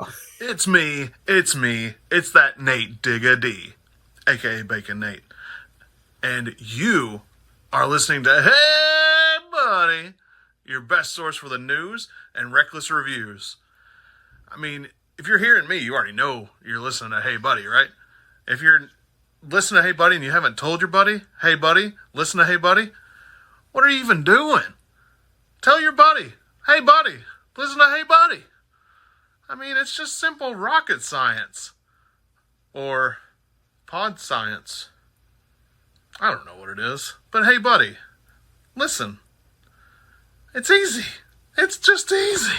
go. It's me. It's that Nate Digga D, aka Bacon Nate. And you are listening to Hey Buddy, your best source for the news and reckless reviews. I mean, if you're hearing me, you already know you're listening to Hey Buddy, right? If you're listening to Hey Buddy and you haven't told your buddy, Hey Buddy, listen to Hey Buddy, what are you even doing? Tell your buddy, Hey Buddy, listen to Hey Buddy. I mean, it's just simple rocket science. Or pod science. I don't know what it is. But hey, buddy, listen. It's easy. It's just easy.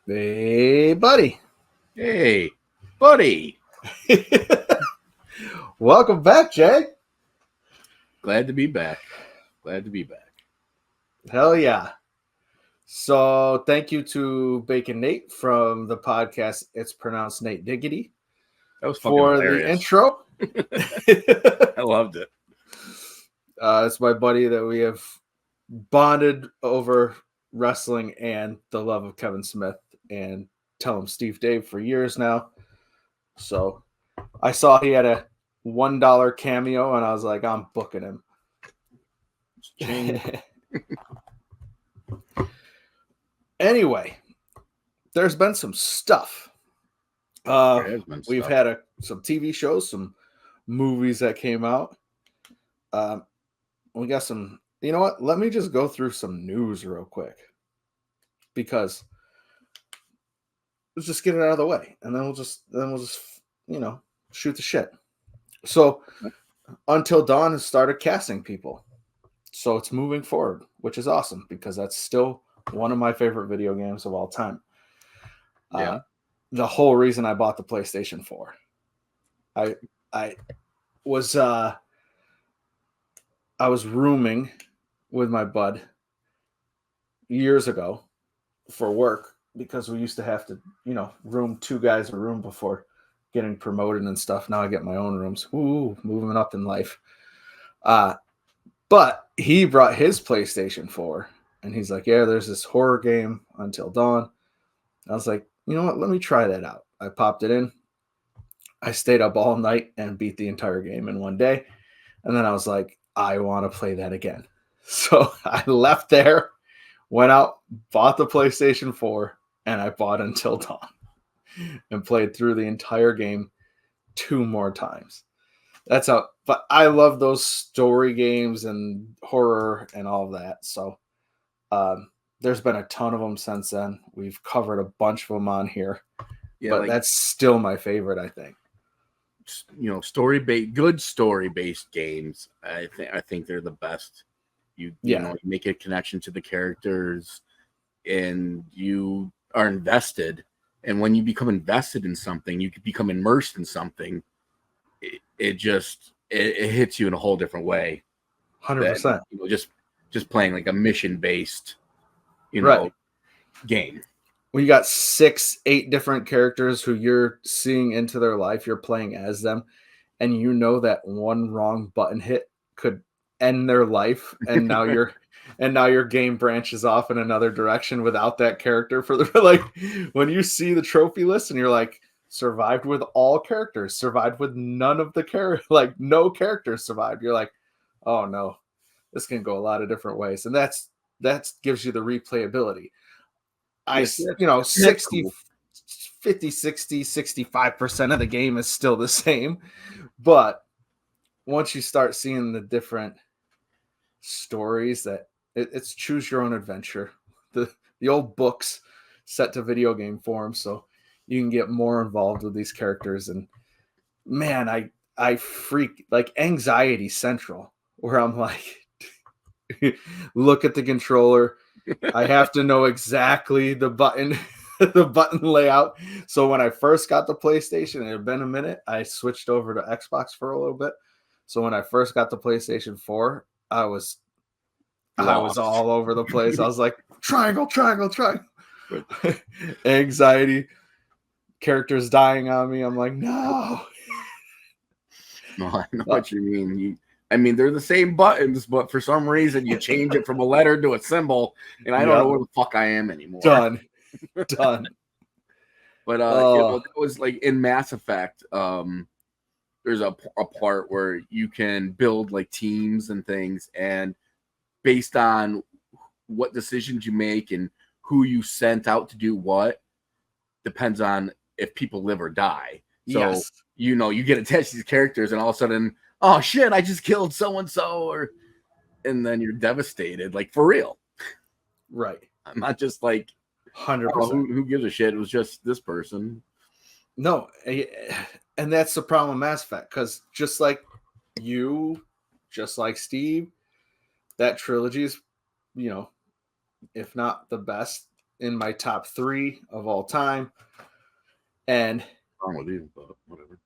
Hey, buddy. Hey, buddy. Welcome back, Jay. Glad to be back. Hell yeah. So thank you to Bacon Nate from the podcast It's Pronounced Nate Diggity. That was fucking for hilarious. The intro. I loved it. It's my buddy that we have bonded over wrestling and the love of Kevin Smith and Tell Him Steve Dave for years now. So I saw he had a $1 cameo and I was like, I'm booking him. Anyway, there's been some stuff. We've had some TV shows, some movies that came out. We got some. You know what? Let me just go through some news real quick because let's just get it out of the way, and then we'll just shoot the shit. So, Until Dawn has started casting people, so it's moving forward, which is awesome because that's still one of my favorite video games of all time. Yeah. The whole reason I bought the PlayStation 4. I was rooming with my bud years ago for work because we used to have to, room two guys a room before getting promoted and stuff. Now I get my own rooms. Ooh, moving up in life. But he brought his PlayStation 4 and he's like, yeah, there's this horror game Until Dawn. I was like, you know what? Let me try that out. I popped it in. I stayed up all night and beat the entire game in one day. And then I was like, I want to play that again. So I left there, went out, bought the PlayStation 4, and I bought Until Dawn and played through the entire game 2 more times. That's how, but I love those story games and horror and all of that. So there's been a ton of them since then. We've covered a bunch of them on here, but that's still my favorite, I think. Good story-based games. I think they're the best. You make a connection to the characters, and you are invested. And when you become invested in something, you can become immersed in something. It hits you in a whole different way. 100%. Just playing like a mission-based, game. When you got 6-8 different characters who you're seeing into their life, you're playing as them, and you know that one wrong button hit could end their life, and now your game branches off in another direction without that character for the when you see the trophy list and you're like, survived with all characters, survived with none of the no characters survived. You're like, oh no, this can go a lot of different ways, and that gives you the replayability. 50, 60, 65% of the game is still the same. But once you start seeing the different stories that it's choose your own adventure, the old books set to video game form, so you can get more involved with these characters. And man, I freak like Anxiety Central, where I'm like, look at the controller. I have to know exactly the button layout. So when I first got the PlayStation, it had been a minute. I switched over to Xbox for a little bit. So when I first got the PlayStation 4, I was all over the place. I was like, triangle. Anxiety, characters dying on me. I'm like, no. No, I know what you mean. I mean, they're the same buttons, but for some reason you change it from a letter to a symbol, and I don't know where the fuck I am anymore. Done. But that was like in Mass Effect. There's a part where you can build like teams and things, and based on what decisions you make and who you sent out to do what, depends on if people live or die. So you get attached to these characters, and all of a sudden, oh shit, I just killed so and so, and then you're devastated, like for real. Right. I'm not just like 100%. Who gives a shit? It was just this person. No, and that's the problem with Mass Effect, because just like you, just like Steve, that trilogy is, if not the best, in my top 3 of all time. And wrong with you, but whatever.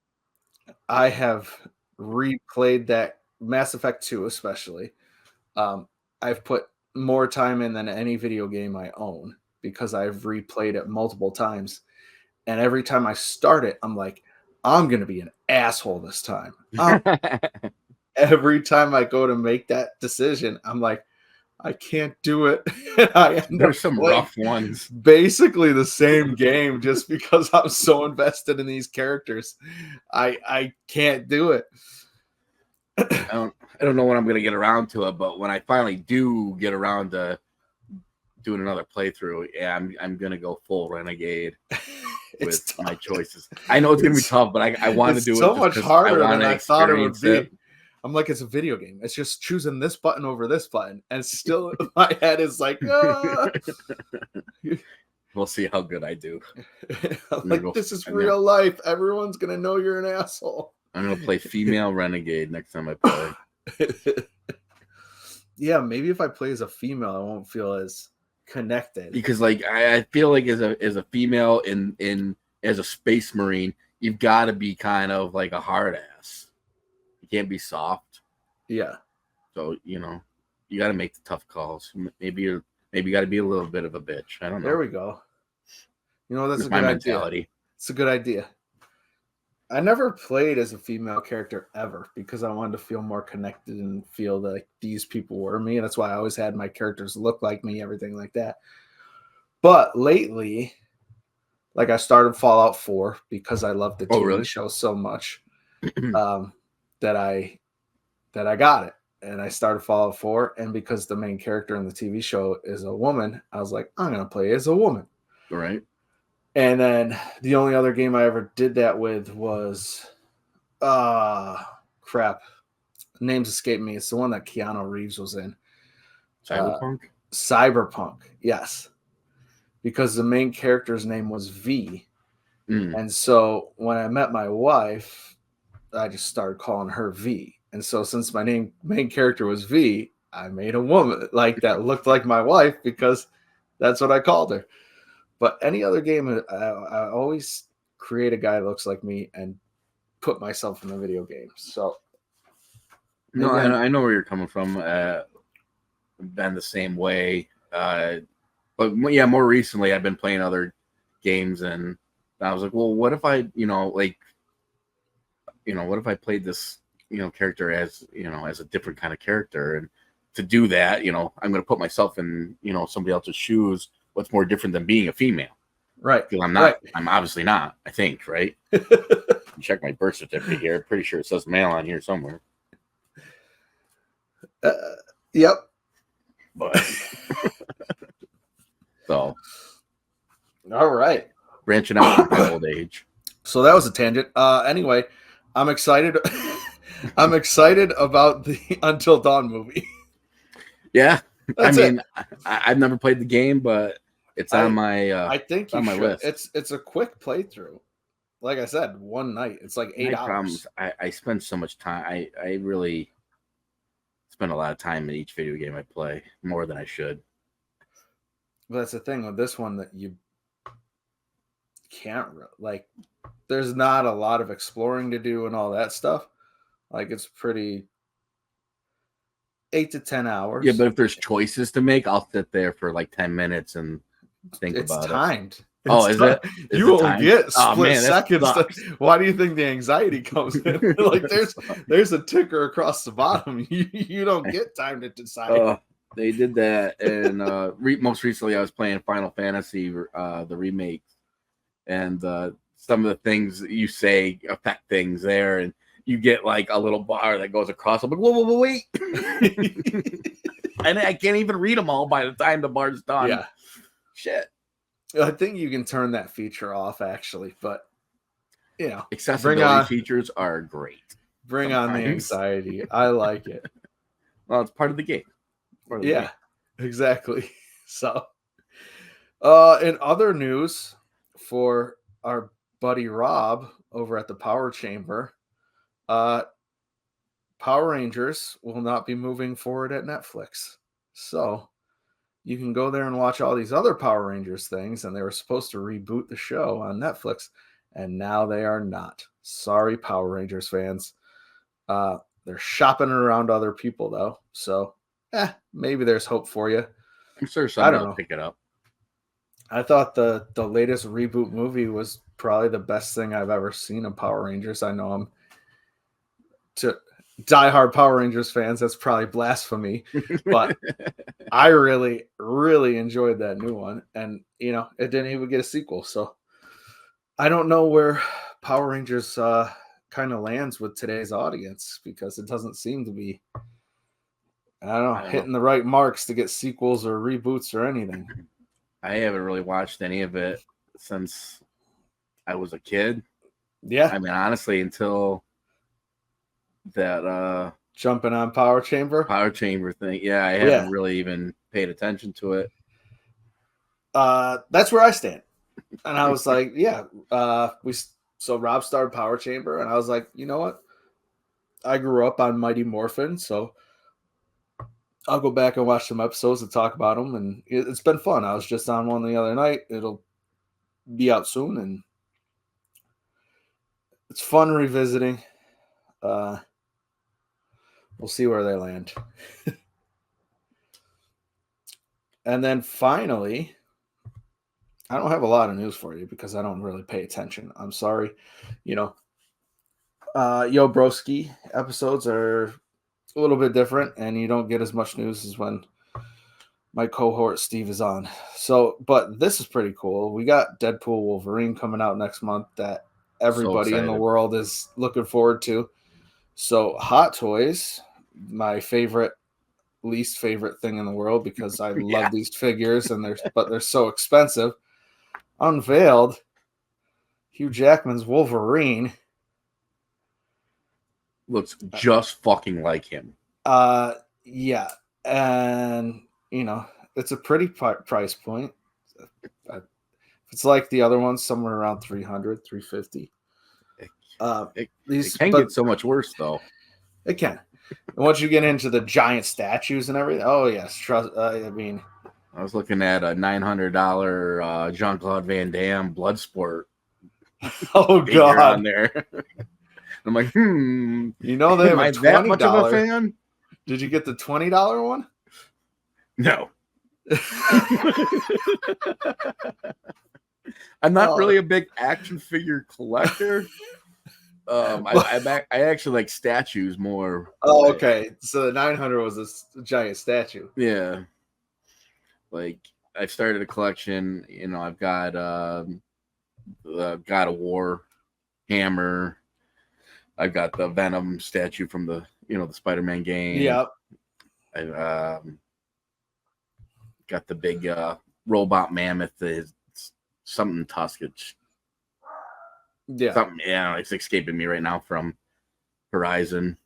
I have replayed that Mass Effect 2 especially. I've put more time in than any video game I own, because I've replayed it multiple times. And every time I start it, I'm like, I'm going to be an asshole this time. Every time I go to make that decision, I'm like, I can't do it. There's some rough ones. Basically the same game, just because I'm so invested in these characters. I can't do it. I don't know when I'm going to get around to it, but when I finally do get around to doing another playthrough, I'm going to go full Renegade with my choices. I know it's going to be tough, but I want to do it. So much harder than I thought it would be. It. I'm like, it's a video game. It's just choosing this button over this button. And still my head is like, ah. We'll see how good I do. I'm like, this is real life. Everyone's going to know you're an asshole. I'm going to play female Renegade next time I play. Yeah, maybe if I play as a female, I won't feel as connected. Because like I feel like as a female in as a space marine, you've got to be kind of like a hard ass. You can't be soft. Yeah. So you got to make the tough calls. Maybe you got to be a little bit of a bitch. I don't know. There we go. That's a good mentality. Idea. It's a good idea. I never played as a female character ever, because I wanted to feel more connected and feel like these people were me. And that's why I always had my characters look like me, everything like that. But lately, like I started Fallout 4 because I love the TV show so much that I got it. And I started Fallout 4. And because the main character in the TV show is a woman, I was like, I'm going to play as a woman. All right. And then the only other game I ever did that with was, crap. Names escape me. It's the one that Keanu Reeves was in. Cyberpunk? Cyberpunk, yes. Because the main character's name was V. And so when I met my wife, I just started calling her V. And so since my main character was V, I made a woman like that looked like my wife, because that's what I called her. But any other game, I always create a guy that looks like me and put myself in the video game. So, no, I know where you're coming from. Been the same way, but yeah, more recently I've been playing other games, and I was like, well, what if I, what if I played this, character as, as a different kind of character, and to do that, I'm going to put myself in, somebody else's shoes. What's more different than being a female? Right. Because I'm not. Right. I'm obviously not. I think. Right. Check my birth certificate here. Pretty sure it says male on here somewhere. Yep. But so. All right. Branching out from my old age. So that was a tangent. Anyway, I'm excited. I'm excited about the Until Dawn movie. Yeah. I've never played the game, but it's on my. I think on my list. It's a quick playthrough. Like I said, one night. It's like 8 hours. I spend so much time. I really spend a lot of time in each video game I play, more than I should. But that's the thing with this one, that you can't like. There's not a lot of exploring to do and all that stuff. Like, it's pretty 8 to 10 hours. Yeah, but if there's choices to make, I'll sit there for like 10 minutes and think about it. It's timed. Oh, is it? Is You it will time? get Oh, split man, that seconds. sucks. Why do you think the anxiety comes in? Like there's a ticker across the bottom. You don't get time to decide. They did that, and most recently I was playing Final Fantasy, the remake, and some of the things that you say affect things there, and you get like a little bar that goes across. I'm like, whoa, wait. And I can't even read them all by the time the bar's done. Yeah. Shit. I think you can turn that feature off actually, but accessibility features are great. Bring on the anxiety. I like it. Well, it's part of the game. Yeah, exactly. So, in other news for our buddy Rob over at the Power Chamber, Power Rangers will not be moving forward at Netflix. So you can go there and watch all these other Power Rangers things, and they were supposed to reboot the show on Netflix, and now they are not. Sorry, Power Rangers fans. They're shopping around other people though, so maybe there's hope for you. I'm sure somebody will pick it up. I thought the latest reboot movie was probably the best thing I've ever seen of Power Rangers. I know I'm to diehard Power Rangers fans, that's probably blasphemy, but I really, really enjoyed that new one. And, it didn't even get a sequel. So I don't know where Power Rangers kind of lands with today's audience, because it doesn't seem to be, I don't know, hitting the right marks to get sequels or reboots or anything. I haven't really watched any of it since I was a kid. Yeah. I mean, honestly, until that jumping on Power Chamber thing. Yeah, I haven't really even paid attention to it. That's where I stand. And I was like, so Rob started Power Chamber, and I was like, you know what? I grew up on Mighty Morphin, so I'll go back and watch some episodes and talk about them, and it's been fun. I was just on one the other night. It'll be out soon, and it's fun revisiting. We'll see where they land. And then finally, I don't have a lot of news for you because I don't really pay attention. I'm sorry. Yo Broski episodes are a little bit different, and you don't get as much news as when my cohort Steve is on. So, but this is pretty cool. We got Deadpool Wolverine coming out next month that everybody in the world is looking forward to. So Hot Toys, my least favorite thing in the world, because I love these figures, and they're so expensive, unveiled Hugh Jackman's Wolverine. Looks just fucking like him. Yeah. And, it's a pretty price point. It's like the other ones, somewhere around $300, $350. It can get so much worse, though. It can. And once you get into the giant statues and everything, oh, yes. I was looking at a $900 Jean-Claude Van Damme Bloodsport. Oh, God. On there. I'm like, they have a $20. That much of a fan? Did you get the $20 one? No. I'm not really a big action figure collector. I actually like statues more. Oh, okay. So the 900 was a giant statue. Yeah. Like, I've started a collection. I've got God of War hammer. I've got the Venom statue from the the Spider-Man game. Yep. I've got the big robot mammoth. Something Tuskage. Yeah. Something, it's escaping me right now from Horizon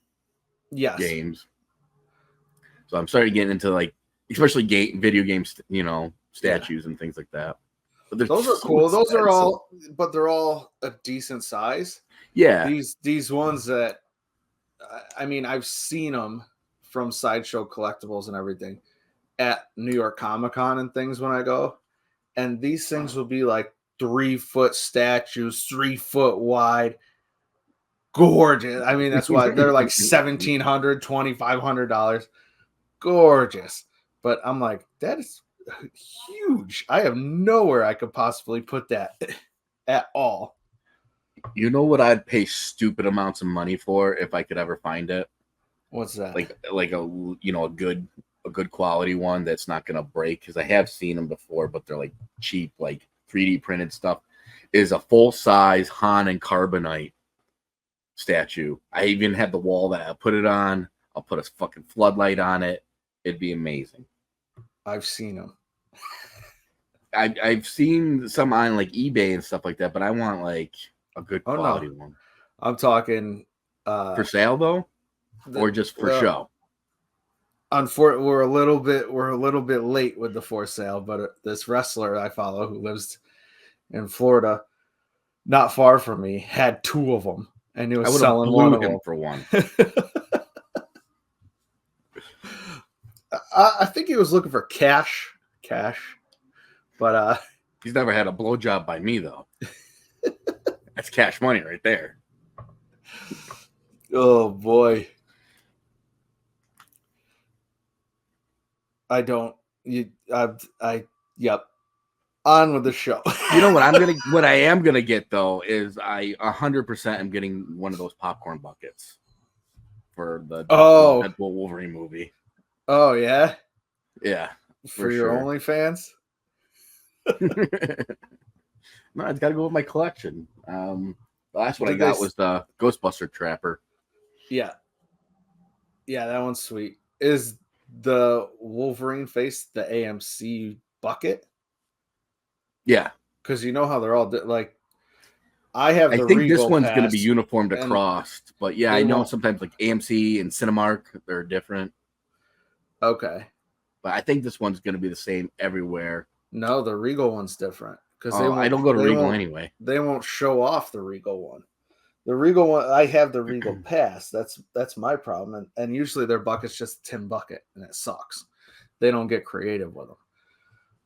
games. So I'm starting to get into, like, especially video games, statues and things like that. But those are cool. Those are all, but they're all a decent size. Yeah. These ones that, I've seen them from Sideshow Collectibles and everything at New York Comic Con and things when I go. And these things will be like 3-foot statues, 3 foot wide. Gorgeous. That's why they're like $1,700, $2,500. Gorgeous. But I'm like, that is huge. I have nowhere I could possibly put that at all. You know what I'd pay stupid amounts of money for if I could ever find it? What's that? Like a good quality one that's not gonna break, because I have seen them before, but they're like cheap, like 3D printed stuff. Is a full size Han and Carbonite statue. I even have the wall that I put it on. I'll put a fucking floodlight on it. It'd be amazing. I've seen them. I've seen some on like eBay and stuff like that, but I want like a good quality one. I'm talking for sale though, or just for show. Unfortunately, we're a little bit late with the for sale, but this wrestler I follow who lives in Florida, not far from me, had 2 of them, and he was selling one of them for one. I think he was looking for cash, but he's never had a blowjob by me though. That's cash money right there. Oh boy. Yep. On with the show. You know what I am gonna get though is I 100% am getting one of those popcorn buckets for the Deadpool Wolverine movie. Oh yeah? Yeah. For your OnlyFans? No, it's gotta go with my collection. The last one I got was the Ghostbuster Trapper. Yeah. Yeah, that one's sweet. Is the Wolverine face the AMC bucket? Yeah, because you know how they're all like. I think Regal this one's going to be uniformed across, but yeah, I know sometimes like AMC and Cinemark they're different. Okay, but I think this one's going to be the same everywhere. No, the Regal one's different because I don't go to Regal anyway. They won't show off the Regal one. The Regal one, I have the Regal pass. That's my problem, and usually their bucket's just a tin bucket, and it sucks. They don't get creative with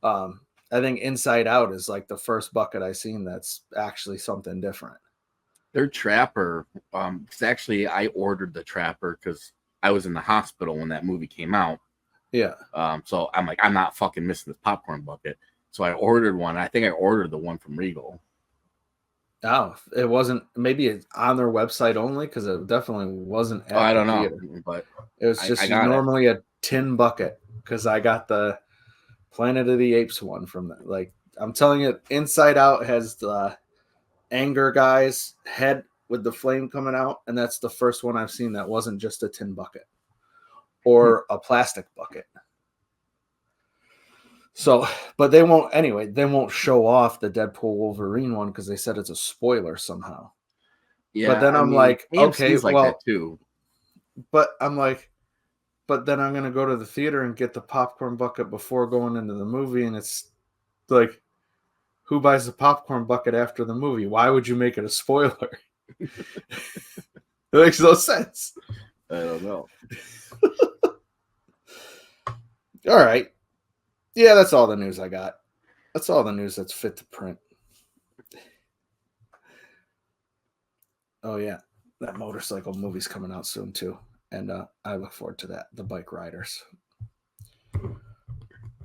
them. I think Inside Out is like the first bucket I seen that's actually something different. Their Trapper, because actually I ordered the Trapper because I was in the hospital when that movie came out. Yeah. So I'm like, I'm not fucking missing this popcorn bucket. So I ordered one. I think I ordered the one from Regal. Oh, it wasn't. Maybe it's on their website only because it definitely wasn't. I don't know, but it was just normally a tin bucket because I got the Planet of the Apes one from that. Like I'm telling you, Inside Out has the anger guy's head with the flame coming out, and that's the first one I've seen that wasn't just a tin bucket or a plastic bucket. So, but they won't show off the Deadpool Wolverine one because they said it's a spoiler somehow. Yeah, but then I'm like, okay, like that too. But I'm like, but then I'm gonna go to the theater and get the popcorn bucket before going into the movie, and it's like, who buys the popcorn bucket after the movie? Why would you make it a spoiler? It makes no sense. I don't know. All right. Yeah, that's all the news I got. That's all the news that's fit to print. Oh, yeah. That motorcycle movie's coming out soon, too. And I look forward to that. The Bike Riders.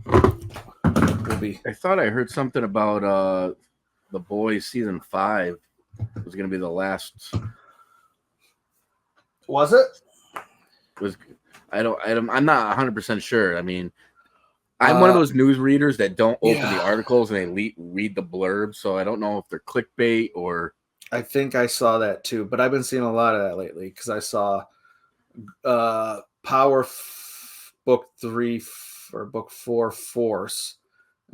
I thought I heard something about The Boys season 5 was going to be the last. Was it? I'm not 100% sure. I mean, I'm one of those news readers that don't open the articles and they read the blurb, so I don't know if they're clickbait or. I think I saw that too, but I've been seeing a lot of that lately because I saw Book 3 or Book 4 Force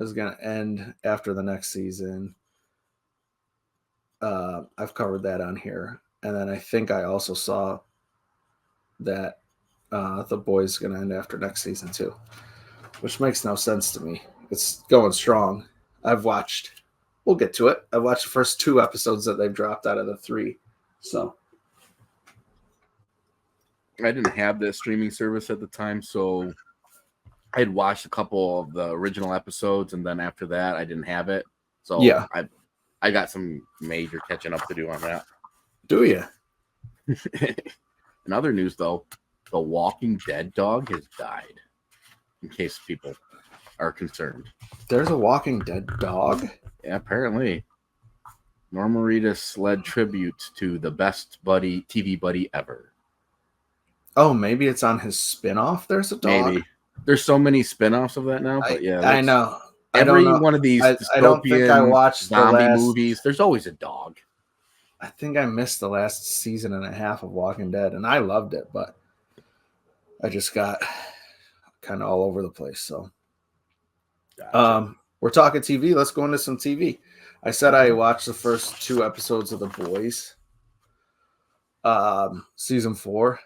is going to end after the next season. I've covered that on here, and then I think I also saw that The Boys is going to end after next season too. Which makes no sense to me. It's going strong. We'll get to it. I've watched the first 2 episodes that they've dropped out of the 3. So I didn't have the streaming service at the time, so I had watched a couple of the original episodes, and then after that, I didn't have it. So yeah, I got some major catching up to do on that. Do you? In other news, though, the Walking Dead dog has died. In case people are concerned. There's a Walking Dead dog? Yeah, apparently. Norman Reedus led tribute to the best TV buddy ever. Oh, maybe it's on his spinoff. There's a dog. Maybe. There's so many spin-offs of that now, but yeah. I know. I Every don't know. one of these I don't think I dystopian watched the zombie last movies, there's always a dog. I think I missed the last season and a half of Walking Dead, and I loved it, but I just got kind of all over the place. So, Gotcha. we're talking TV. Let's go into some TV. I said I watched the first 2 episodes of The Boys. Season 4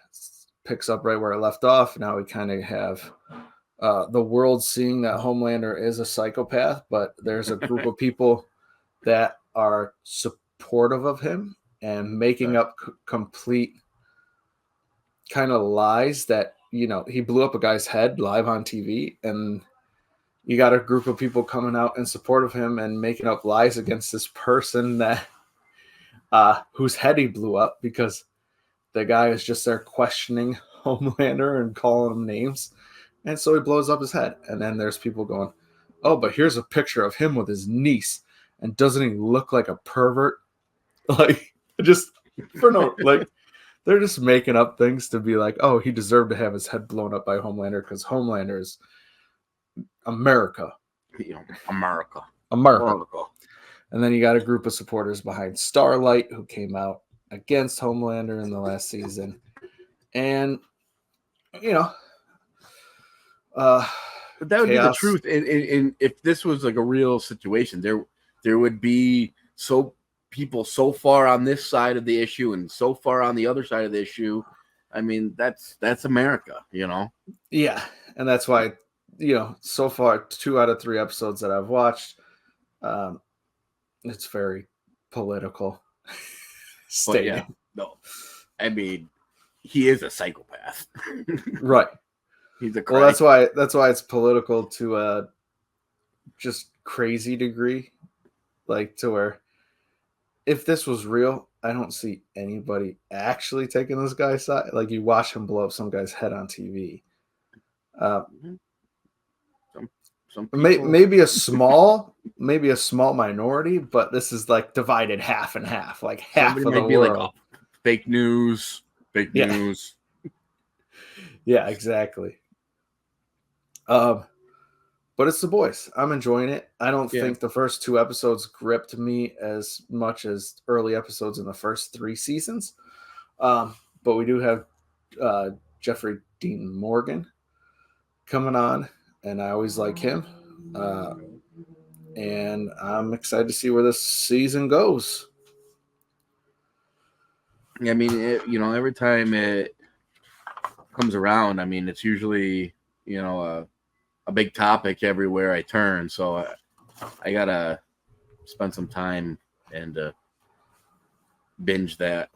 picks up right where I left off. Now we kind of have the world seeing that Homelander is a psychopath, but there's a group of people that are supportive of him and making up complete kind of lies that, you know, he blew up a guy's head live on TV, and you got a group of people coming out in support of him and making up lies against this person that whose head he blew up, because the guy is just there questioning Homelander and calling him names. And so he blows up his head. And then there's people going, oh, but here's a picture of him with his niece. And doesn't he look like a pervert? Like, just for no, like, they're just making up things to be like, oh, he deserved to have his head blown up by Homelander because Homelander is America. America. And then you got a group of supporters behind Starlight who came out against Homelander in the last season. And, you know, but that would chaos. be the truth. And if this was like a real situation, there would be people so far on this side of the issue and so far on the other side of the issue. I mean, that's America, you know? Yeah. And that's why, you know, so far 2 out of 3 episodes that I've watched, it's very political. But yeah, no. I mean, he is a psychopath. Right. He's a well, that's why it's political to a just crazy degree. Like, to where if this was real, I don't see anybody actually taking this guy's side. Like, you watch him blow up some guy's head on TV. Some people... maybe a small minority, but this is like divided half and half. Like half of the world. Like, oh, fake news. Yeah, exactly. But it's The Boys. I'm enjoying it. I don't think the first 2 episodes gripped me as much as early episodes in the first 3 seasons. But we do have Jeffrey Dean Morgan coming on, and I always like him. And I'm excited to see where this season goes. I mean, every time it comes around, I mean, it's usually, a big topic everywhere I turn. So I gotta spend some time and binge that.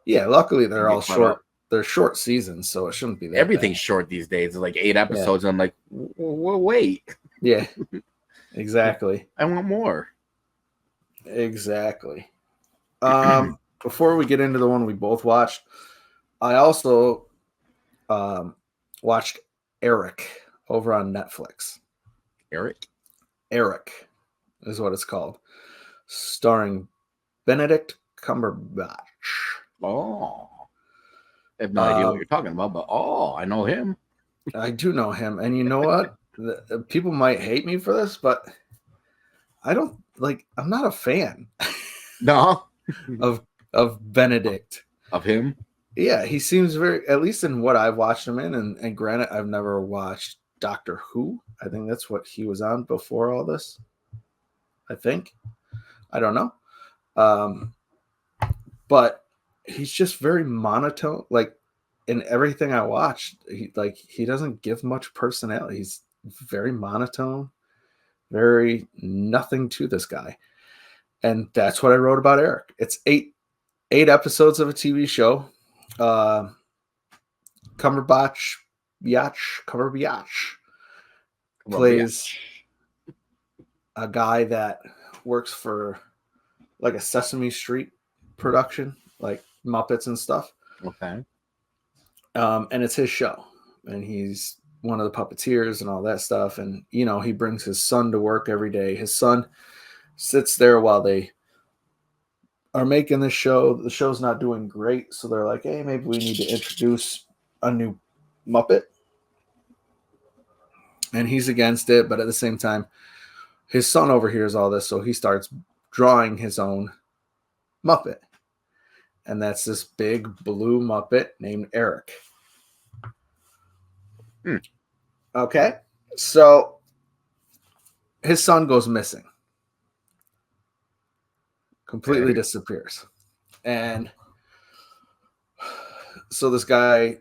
Yeah, luckily they're all short. They're short seasons, so it shouldn't be that everything's bad. Short these days. It's like 8 episodes. Yeah. I'm like, wait. Yeah, exactly. I want more. Exactly. Before we get into the one we both watched, I also watched Eric over on Netflix. Eric is what it's called, starring Benedict Cumberbatch. Oh, I have no idea what you're talking about, but I know him. I do know him, and you know what? People might hate me for this, but I'm not a fan. No, of Benedict. Of him? Yeah, he seems very, at least in what I've watched him in, and granted, I've never watched Doctor Who. I think that's what he was on before all this. I think. I don't know. But he's just very monotone. Like, in everything I watched, he doesn't give much personality. He's very monotone, very nothing to this guy. And that's what I wrote about Eric. It's eight episodes of a TV show. Cumberbatch plays a guy that works for like a Sesame Street production, like Muppets and stuff. Okay. And it's his show, and he's one of the puppeteers and all that stuff. And, you know, he brings his son to work every day. His son sits there while they are making the show. The show's not doing great. So they're like, hey, maybe we need to introduce a new Muppet. And he's against it. But at the same time, his son overhears all this. So he starts drawing his own Muppet. And that's this big blue Muppet named Eric. Okay. So his son goes missing. Completely disappears. And so this guy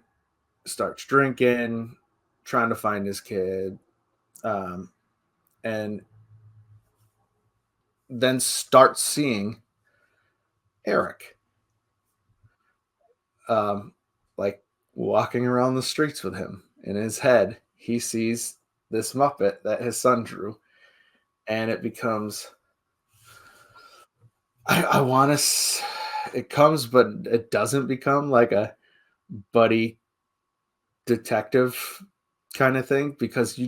starts drinking, trying to find his kid, and then starts seeing Eric, like walking around the streets with him. In his head, he sees this Muppet that his son drew, and it becomes... I want to... It comes, but it doesn't become like a buddy detective kind of thing, because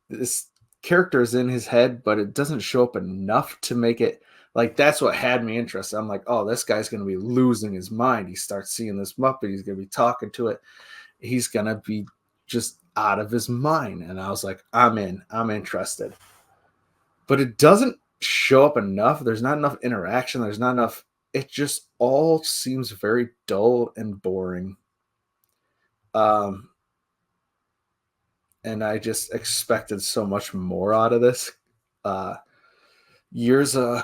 this character is in his head, but it doesn't show up enough to make it like... That's what had me interested. I'm like, oh, this guy's going to be losing his mind. He starts seeing this Muppet. He's going to be talking to it. He's going to be just out of his mind. And I was like, I'm interested. But it doesn't show up enough. There's not enough interaction. There's not enough. It just all seems very dull and boring. And I just expected so much more out of this. A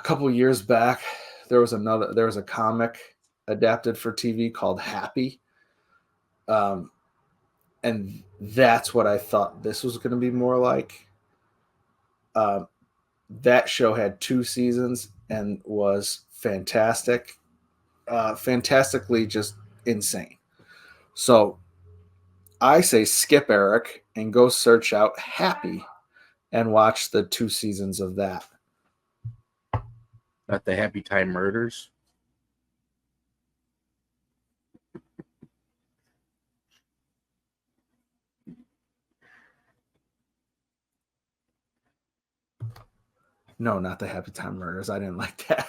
couple years back, there was a comic adapted for TV called Happy. And that's what I thought this was going to be more like. That show had 2 seasons and was fantastic. Fantastically just insane. So I say skip Eric and go search out Happy and watch the 2 seasons of that. Not the Happy Time Murders. No, not the Happy Time Murders. I didn't like that.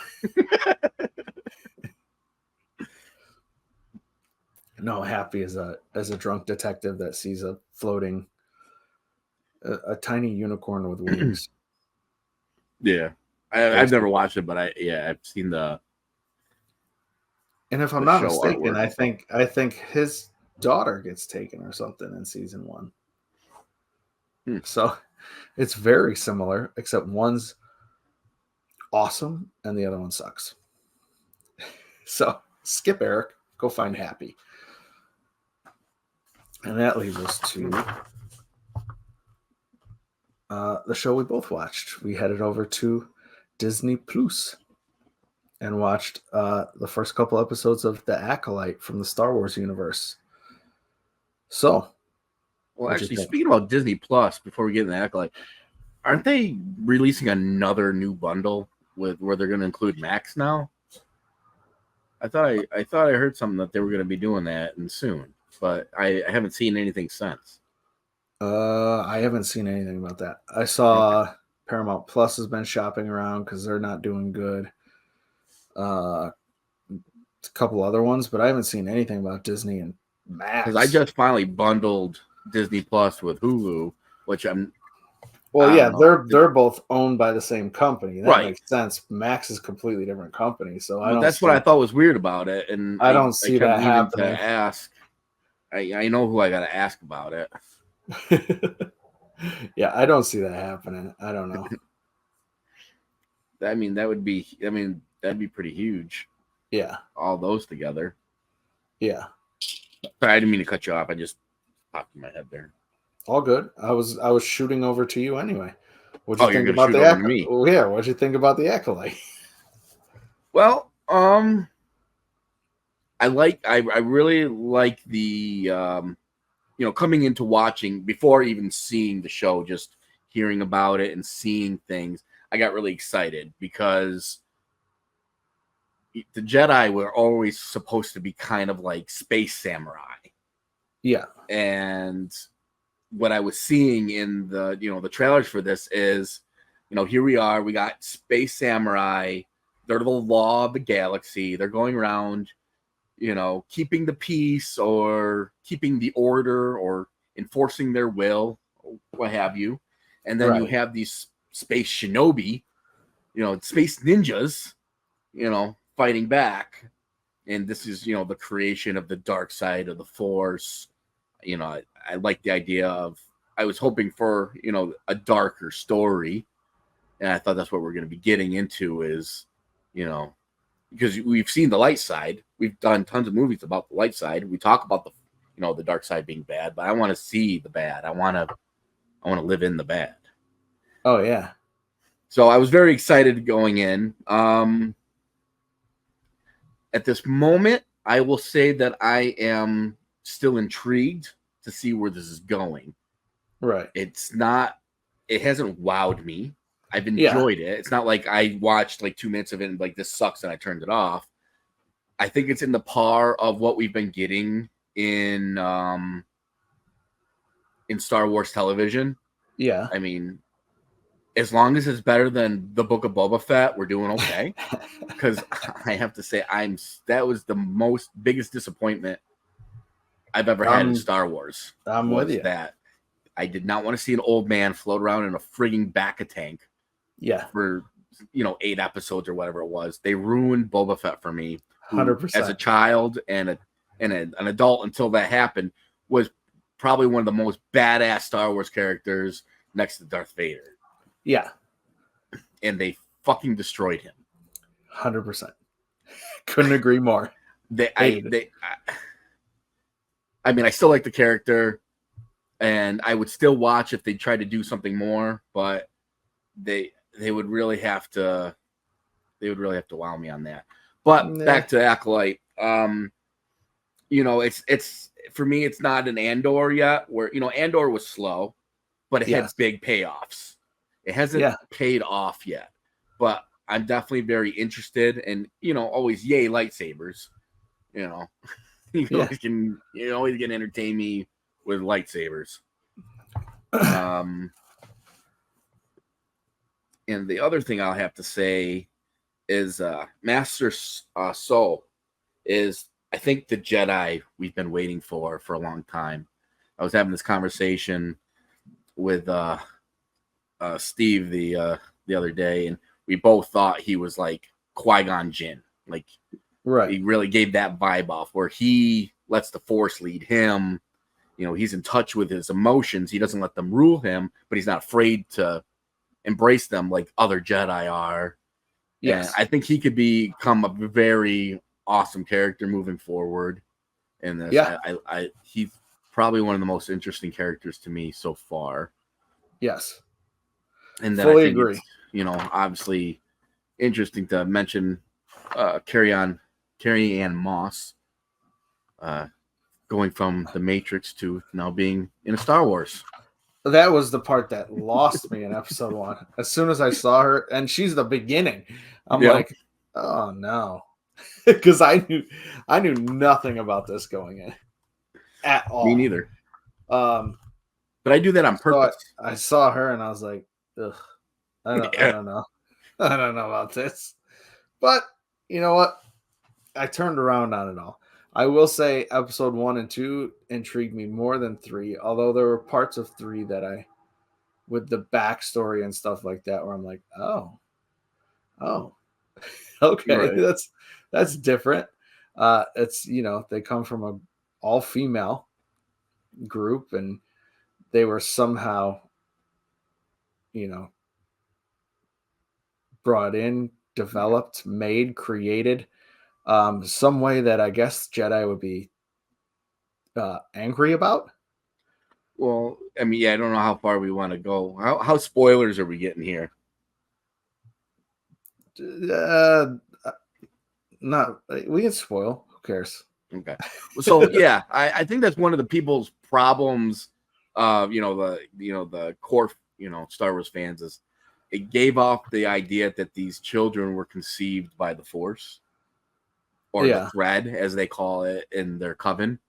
No, Happy is a drunk detective that sees a floating a tiny unicorn with wings. Yeah, I've never watched it, but I've seen the... And if I'm not mistaken, I think his daughter gets taken or something in season 1. So it's very similar, except one's awesome and the other one sucks. So skip Eric, go find Happy. And that leads us to the show we both watched. We headed over to Disney Plus and watched the first couple episodes of The Acolyte from the Star Wars universe. So, well, actually, speaking about Disney Plus, before we get into The Acolyte, aren't they releasing another new bundle where they're going to include Max now? I thought I heard something that they were going to be doing that and soon, but I haven't seen anything since. I haven't seen anything about that. I saw Paramount Plus has been shopping around because they're not doing good. A couple other ones, but I haven't seen anything about Disney and Max. Because I just finally bundled Disney Plus with Hulu, which I'm... Well, yeah, they're both owned by the same company. That right. Makes sense. Max is a completely different company, so I don't. That's what I thought was weird about it, and I don't see that happening. To ask, I know who I got to ask about it. Yeah, I don't see that happening. I don't know. I mean, that'd be pretty huge. Yeah, all those together. Yeah. Sorry, I didn't mean to cut you off. I just popped in my head there. All good. I was shooting over to you anyway. What'd you think about the Acolyte? Oh yeah, what'd you think about the Acolyte? Well, I really like the coming into watching before even seeing the show, just hearing about it and seeing things, I got really excited because the Jedi were always supposed to be kind of like space samurai. Yeah. And what I was seeing in the the trailers for this is, here we are, we got space samurai. They're the law of the galaxy. They're going around, keeping the peace or keeping the order or enforcing their will, what have you. And then you Right. have these space shinobi, space ninjas, fighting back. And this is, the creation of the dark side of the force. I like the idea of, I was hoping for, a darker story. And I thought that's what we're going to be getting into is, because we've seen the light side. We've done tons of movies about the light side. We talk about the dark side being bad, but I want to see the bad. I want to live in the bad. Oh yeah. So I was very excited going in. At this moment, I will say that I am still intrigued to see where this is going. Right. It hasn't wowed me. I've enjoyed it. It's not like I watched like 2 minutes of it and like this sucks and I turned it off. I think it's in the par of what we've been getting in Star Wars television. Yeah. I mean, as long as it's better than the Book of Boba Fett, we're doing okay. Because I have to say, that was the biggest disappointment I've ever had in Star Wars. I'm with you. That I did not want to see an old man float around in a frigging back-a-tank. Yeah. For 8 episodes or whatever it was. They ruined Boba Fett for me. 100%. As a child and an adult until that happened, was probably one of the most badass Star Wars characters next to Darth Vader. Yeah. And they fucking destroyed him. 100%. Couldn't agree more. I mean, I still like the character, and I would still watch if they tried to do something more, but they would really have to wow me on that. But back to Acolyte. It's for me, it's not an Andor yet, where Andor was slow, but it had big payoffs. It hasn't paid off yet. But I'm definitely very interested, and always yay lightsabers. You always can entertain me with lightsabers. And the other thing I'll have to say is Master Soul is, I think, the Jedi we've been waiting for a long time. I was having this conversation with Steve the other day, and we both thought he was like Qui-Gon Jinn. Like, right. He really gave that vibe off where he lets the Force lead him. He's in touch with his emotions. He doesn't let them rule him, but he's not afraid to embrace them like other Jedi are. Yes. And I think he could become a very awesome character moving forward in this. Yeah. He's probably one of the most interesting characters to me so far. Yes. And then fully agree. It's, obviously interesting to mention Carrie Ann Moss going from the Matrix to now being in a Star Wars. That was the part that lost me in episode 1. As soon as I saw her, and she's the beginning, I'm like, oh no. Because I knew nothing about this going in at all. Me neither. But I do that on purpose. So I saw her and I was like, ugh, I don't know. I don't know about this. But you know what? I turned around on it all. I will say episode 1 and 2 intrigued me more than 3, although there were parts of 3 that with the backstory and stuff like that, where I'm like, oh, okay, right. That's different. It's, they come from a all-female group, and they were somehow, brought in, developed, made, created, some way that I guess Jedi would be angry about. Well, I mean, I don't know how far we want to go. How spoilers are we getting here? Not, we can spoil. Who cares? Okay. So yeah, I think that's one of the people's problems. The core, Star Wars fans, is it gave off the idea that these children were conceived by the Force, or the thread, as they call it in their coven.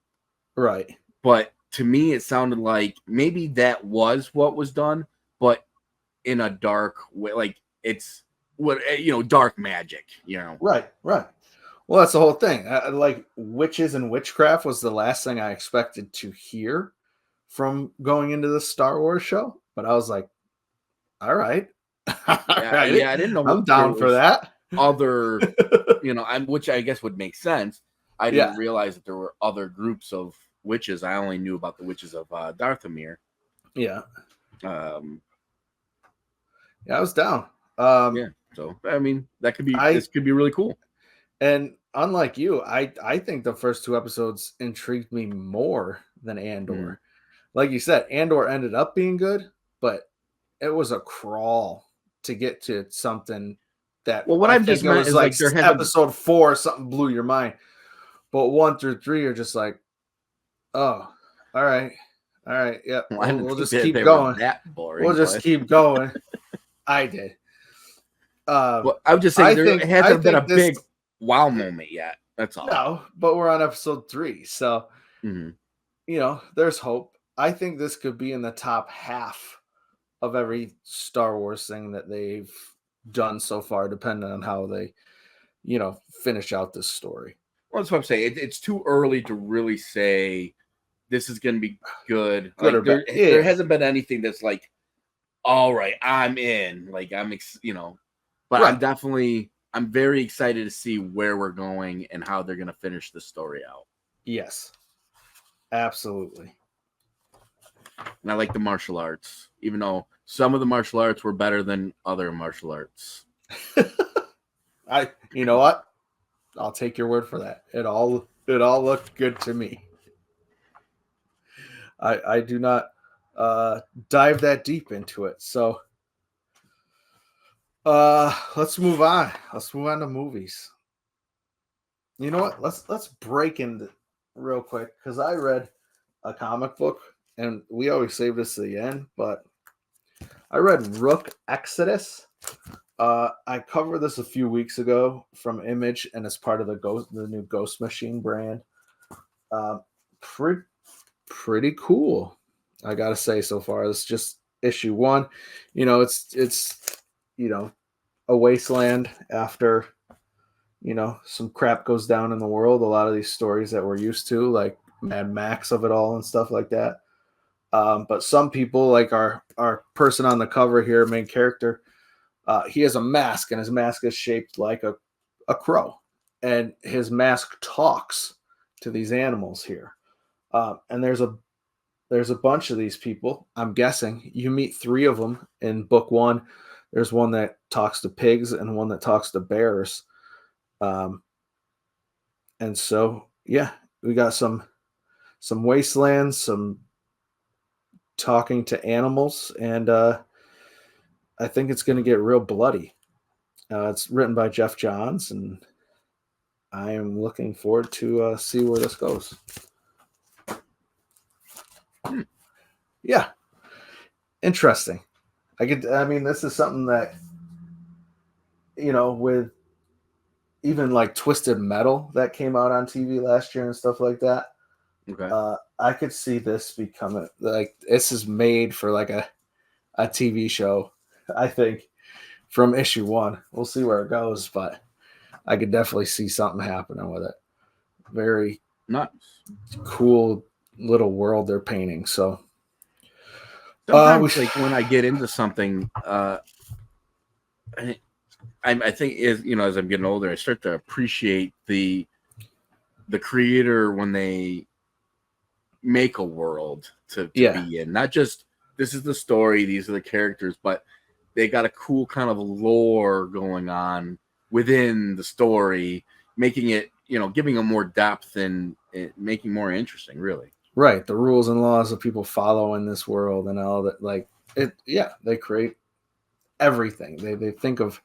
Right. But to me, it sounded like maybe that was what was done, but in a dark way. Like it's dark magic. Right. Well, that's the whole thing. Like witches and witchcraft was the last thing I expected to hear from going into the Star Wars show, but I was like, all right. Yeah, I didn't know I'm down for that. Other, which I guess would make sense. I didn't realize that there were other groups of witches. I only knew about the witches of Darthamir. Yeah. Yeah, I was down. So I mean, this could be really cool. And unlike you, I think the first 2 episodes intrigued me more than Andor. Like you said, Andor ended up being good, but it was a crawl to get to something that. Well, what I've just meant is like there episode 4, something blew your mind, but 1 through 3 are just like, oh, all right, yeah, we'll just keep going. That boring. We'll just keep going. I did. Well, I would just say there hasn't been a big wow moment yet. That's all. No, but we're on episode 3, so there's hope. I think this could be in the top half of every Star Wars thing that they've done so far, depending on how they, finish out this story. Well, that's what I'm saying. It's too early to really say this is going to be good. There hasn't been anything that's like, all right, I'm in. Like but right. I'm very excited to see where we're going and how they're going to finish the story out. Yes, absolutely. And I like the martial arts, even though some of the martial arts were better than other martial arts. You know what? I'll take your word for that. It all looked good to me. I do not dive that deep into it. So let's move on. Let's move on to movies. You know what? Let's break into real quick because I read a comic book. And we always save this to the end, but I read Rook Exodus. I covered this a few weeks ago from Image, and it's part of the new Ghost Machine brand. Pretty cool, I gotta say so far. It's just issue 1. It's a wasteland after some crap goes down in the world. A lot of these stories that we're used to, like Mad Max of it all and stuff like that. But some people, like our person on the cover here, main character, he has a mask, and his mask is shaped like a crow, and his mask talks to these animals here. And there's a bunch of these people. I'm guessing you meet 3 of them in book 1. There's one that talks to pigs and one that talks to bears. And so we got some wastelands, some talking to animals, and I think it's going to get real bloody. It's written by Jeff Johns, and I am looking forward to see where this goes. Yeah, interesting. This is something that with even like Twisted Metal that came out on TV last year and stuff like that. Okay. I could see this becoming like this is made for like a TV show. I think from issue 1, we'll see where it goes, but I could definitely see something happening with it. Very nice, cool little world they're painting. So sometimes, like when I get into something, I think as I'm getting older, I start to appreciate the creator when they make a world to be in. Not just this is the story, these are the characters, but they got a cool kind of lore going on within the story, making it, giving them more depth and making more interesting, really. Right. The rules and laws that people follow in this world and all that, like it. Yeah. They create everything. They think of,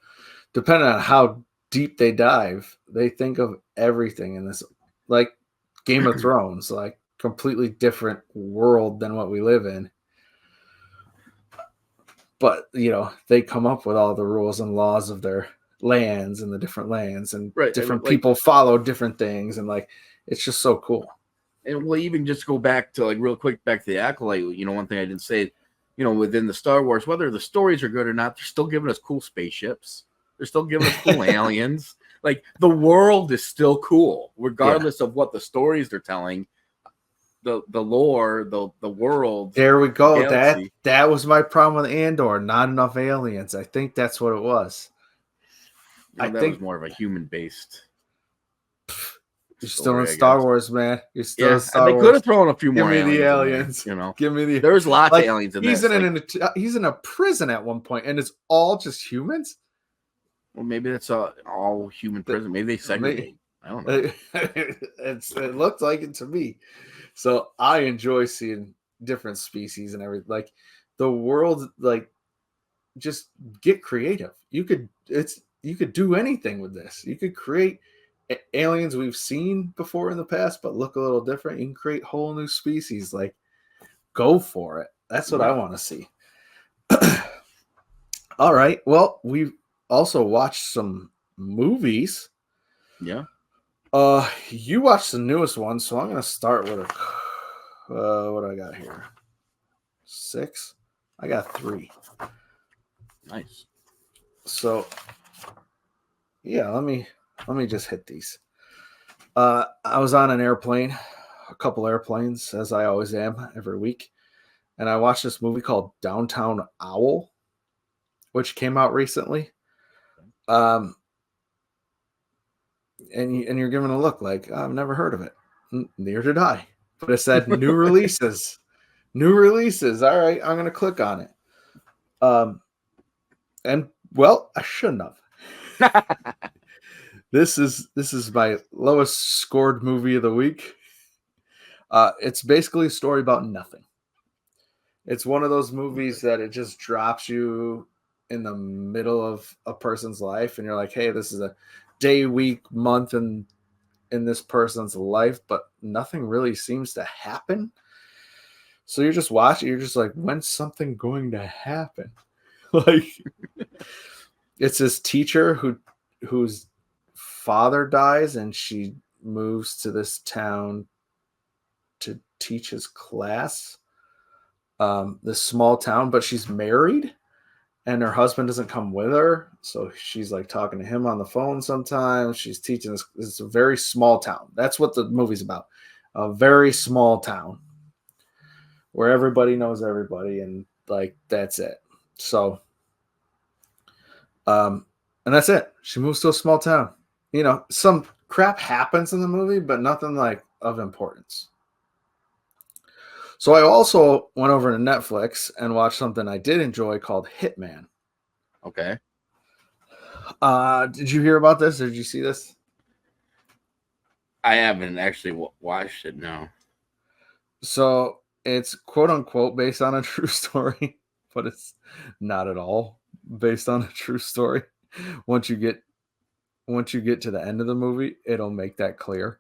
depending on how deep they dive, they think of everything in this, like Game of Thrones, like completely different world than what we live in. But, they come up with all the rules and laws of their lands and the different lands, and different people follow different things. And like, it's just so cool. And we'll even just go back to like real quick back to the Acolyte. You know, one thing I didn't say, you know, within the Star Wars, whether the stories are good or not, they're still giving us cool spaceships. They're still giving us cool aliens. Like the world is still cool, regardless of what the stories they're telling. The lore, the world. There we go. Galaxy. That was my problem with Andor. Not enough aliens. I think that's what it was. You know, that was more of a human based. You're still in Star Wars, man. You're still in Star Wars. They could have thrown a few Give more me aliens. the aliens. There, you know, give me the. There's lots like, of aliens in he's this. He's in a prison at one point, and it's all just humans. Well, maybe that's all human prison. Maybe they segregate. I don't know. It looked like it to me. So I enjoy seeing different species and everything. Like the world, like just get creative. You could do anything with this. You could create aliens we've seen before in the past, but look a little different. You can create whole new species. Like, go for it. That's what I want to see. All right. Well, we've also watched some movies. Yeah. You watched the newest one, so I'm gonna start with what do I got here? 6. I got 3. Nice. So yeah, let me just hit these. I was on an airplane, a couple airplanes, as I always am every week, and I watched this movie called Downtown Owl, which came out recently. And you're giving a look like, I've never heard of it. Neither did I. But it said new releases. New releases. All right, I'm gonna click on it. And well, I shouldn't have. This is my lowest scored movie of the week. It's basically a story about nothing. It's one of those movies that it just drops you in the middle of a person's life, and you're like, hey, this is a day, week, month in this person's life, but nothing really seems to happen. So you're just watching, you're just like, when's something going to happen? Like, it's this teacher whose father dies, and she moves to this town to teach his class. This small town, but she's married, and her husband doesn't come with her, so she's like talking to him on the phone sometimes. She's teaching this. It's a very small town. That's what the movie's about. A very small town where everybody knows everybody, and like that's it. So, and that's it. She moves to a small town. You know, some crap happens in the movie, but nothing like of importance. So I also went over to Netflix and watched something I did enjoy called Hitman. Okay. Did you hear about this? Did you see this? I haven't actually watched it, no. So it's quote unquote based on a true story, but it's not at all based on a true story. Once you get to the end of the movie, it'll make that clear.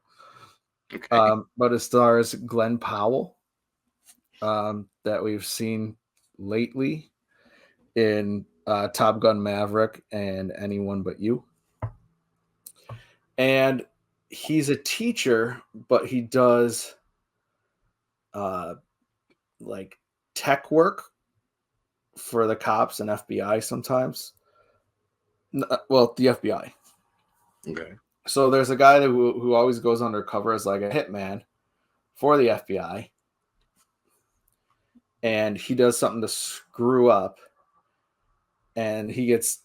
Okay. But it stars Glenn Powell, that we've seen lately in Top Gun Maverick and Anyone But You. And he's a teacher, but he does like tech work for the cops and FBI sometimes. Well, the FBI. Okay. So there's a guy who always goes undercover as like a hitman for the FBI. And he does something to screw up. And he gets,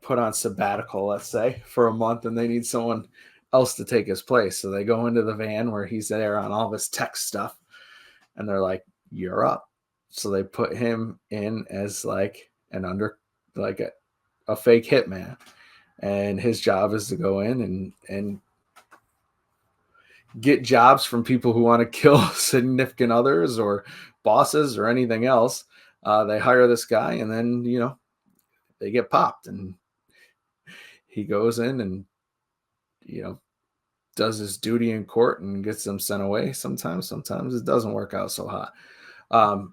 put on sabbatical, let's say, for a month, and they need someone else to take his place. So they go into the van where he's there on all this tech stuff, and they're like, "You're up." So they put him in as like a fake hitman, and his job is to go in and get jobs from people who want to kill significant others or bosses or anything else. They hire this guy, and then they get popped, and he goes in and does his duty in court and gets them sent away. Sometimes it doesn't work out so hot.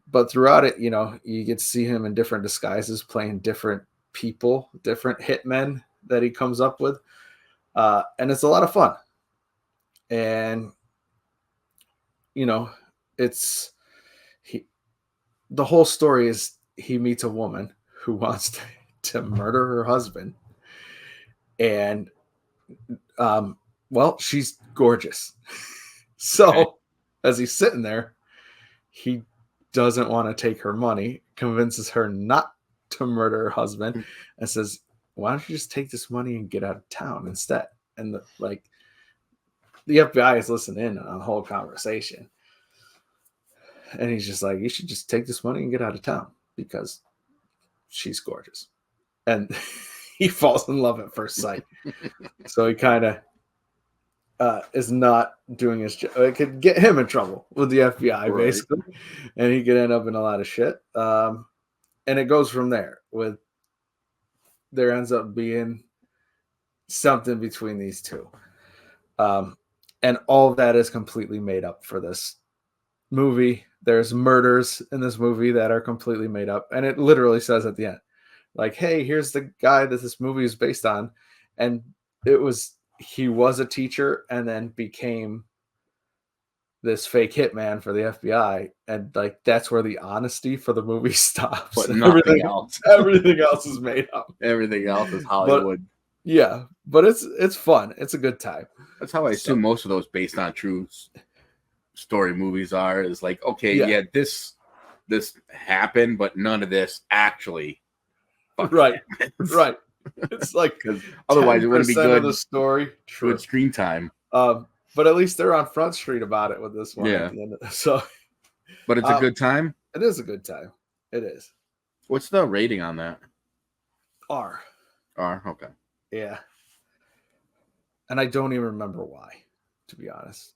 But throughout it, you get to see him in different disguises, playing different people, different hitmen that he comes up with. And it's a lot of fun. And you know, it's the whole story is he meets a woman who wants to murder her husband, and well, she's gorgeous. So as he's sitting there, he doesn't want to take her money, convinces her not to murder her husband, and says, why don't you just take this money and get out of town instead? And the FBI is listening in on the whole conversation. And he's just like, you should just take this money and get out of town because she's gorgeous. And he falls in love at first sight. So he kind of is not doing his job. It could get him in trouble with the FBI, right, basically. And he could end up in a lot of shit. And it goes from there. There ends up being something between these two. And all of that is completely made up for this movie. There's murders in this movie that are completely made up. And it literally says at the end, like, hey, here's the guy that this movie is based on. And he was a teacher and then became this fake hitman for the FBI. And like, that's where the honesty for the movie stops. But nothing else. Everything else is made up. Everything else is Hollywood. But it's fun. It's a good time. That's how I assume most of those based on true story movies are. Is like, okay, this happened, but none of this actually. Right. It's like, because otherwise it wouldn't be good. Of the story, good screen time. But at least they're on Front Street about it with this one. Yeah. At the end so, but it's a good time. It is a good time. It is. What's the rating on that? R. Okay. Yeah. And I don't even remember why, to be honest.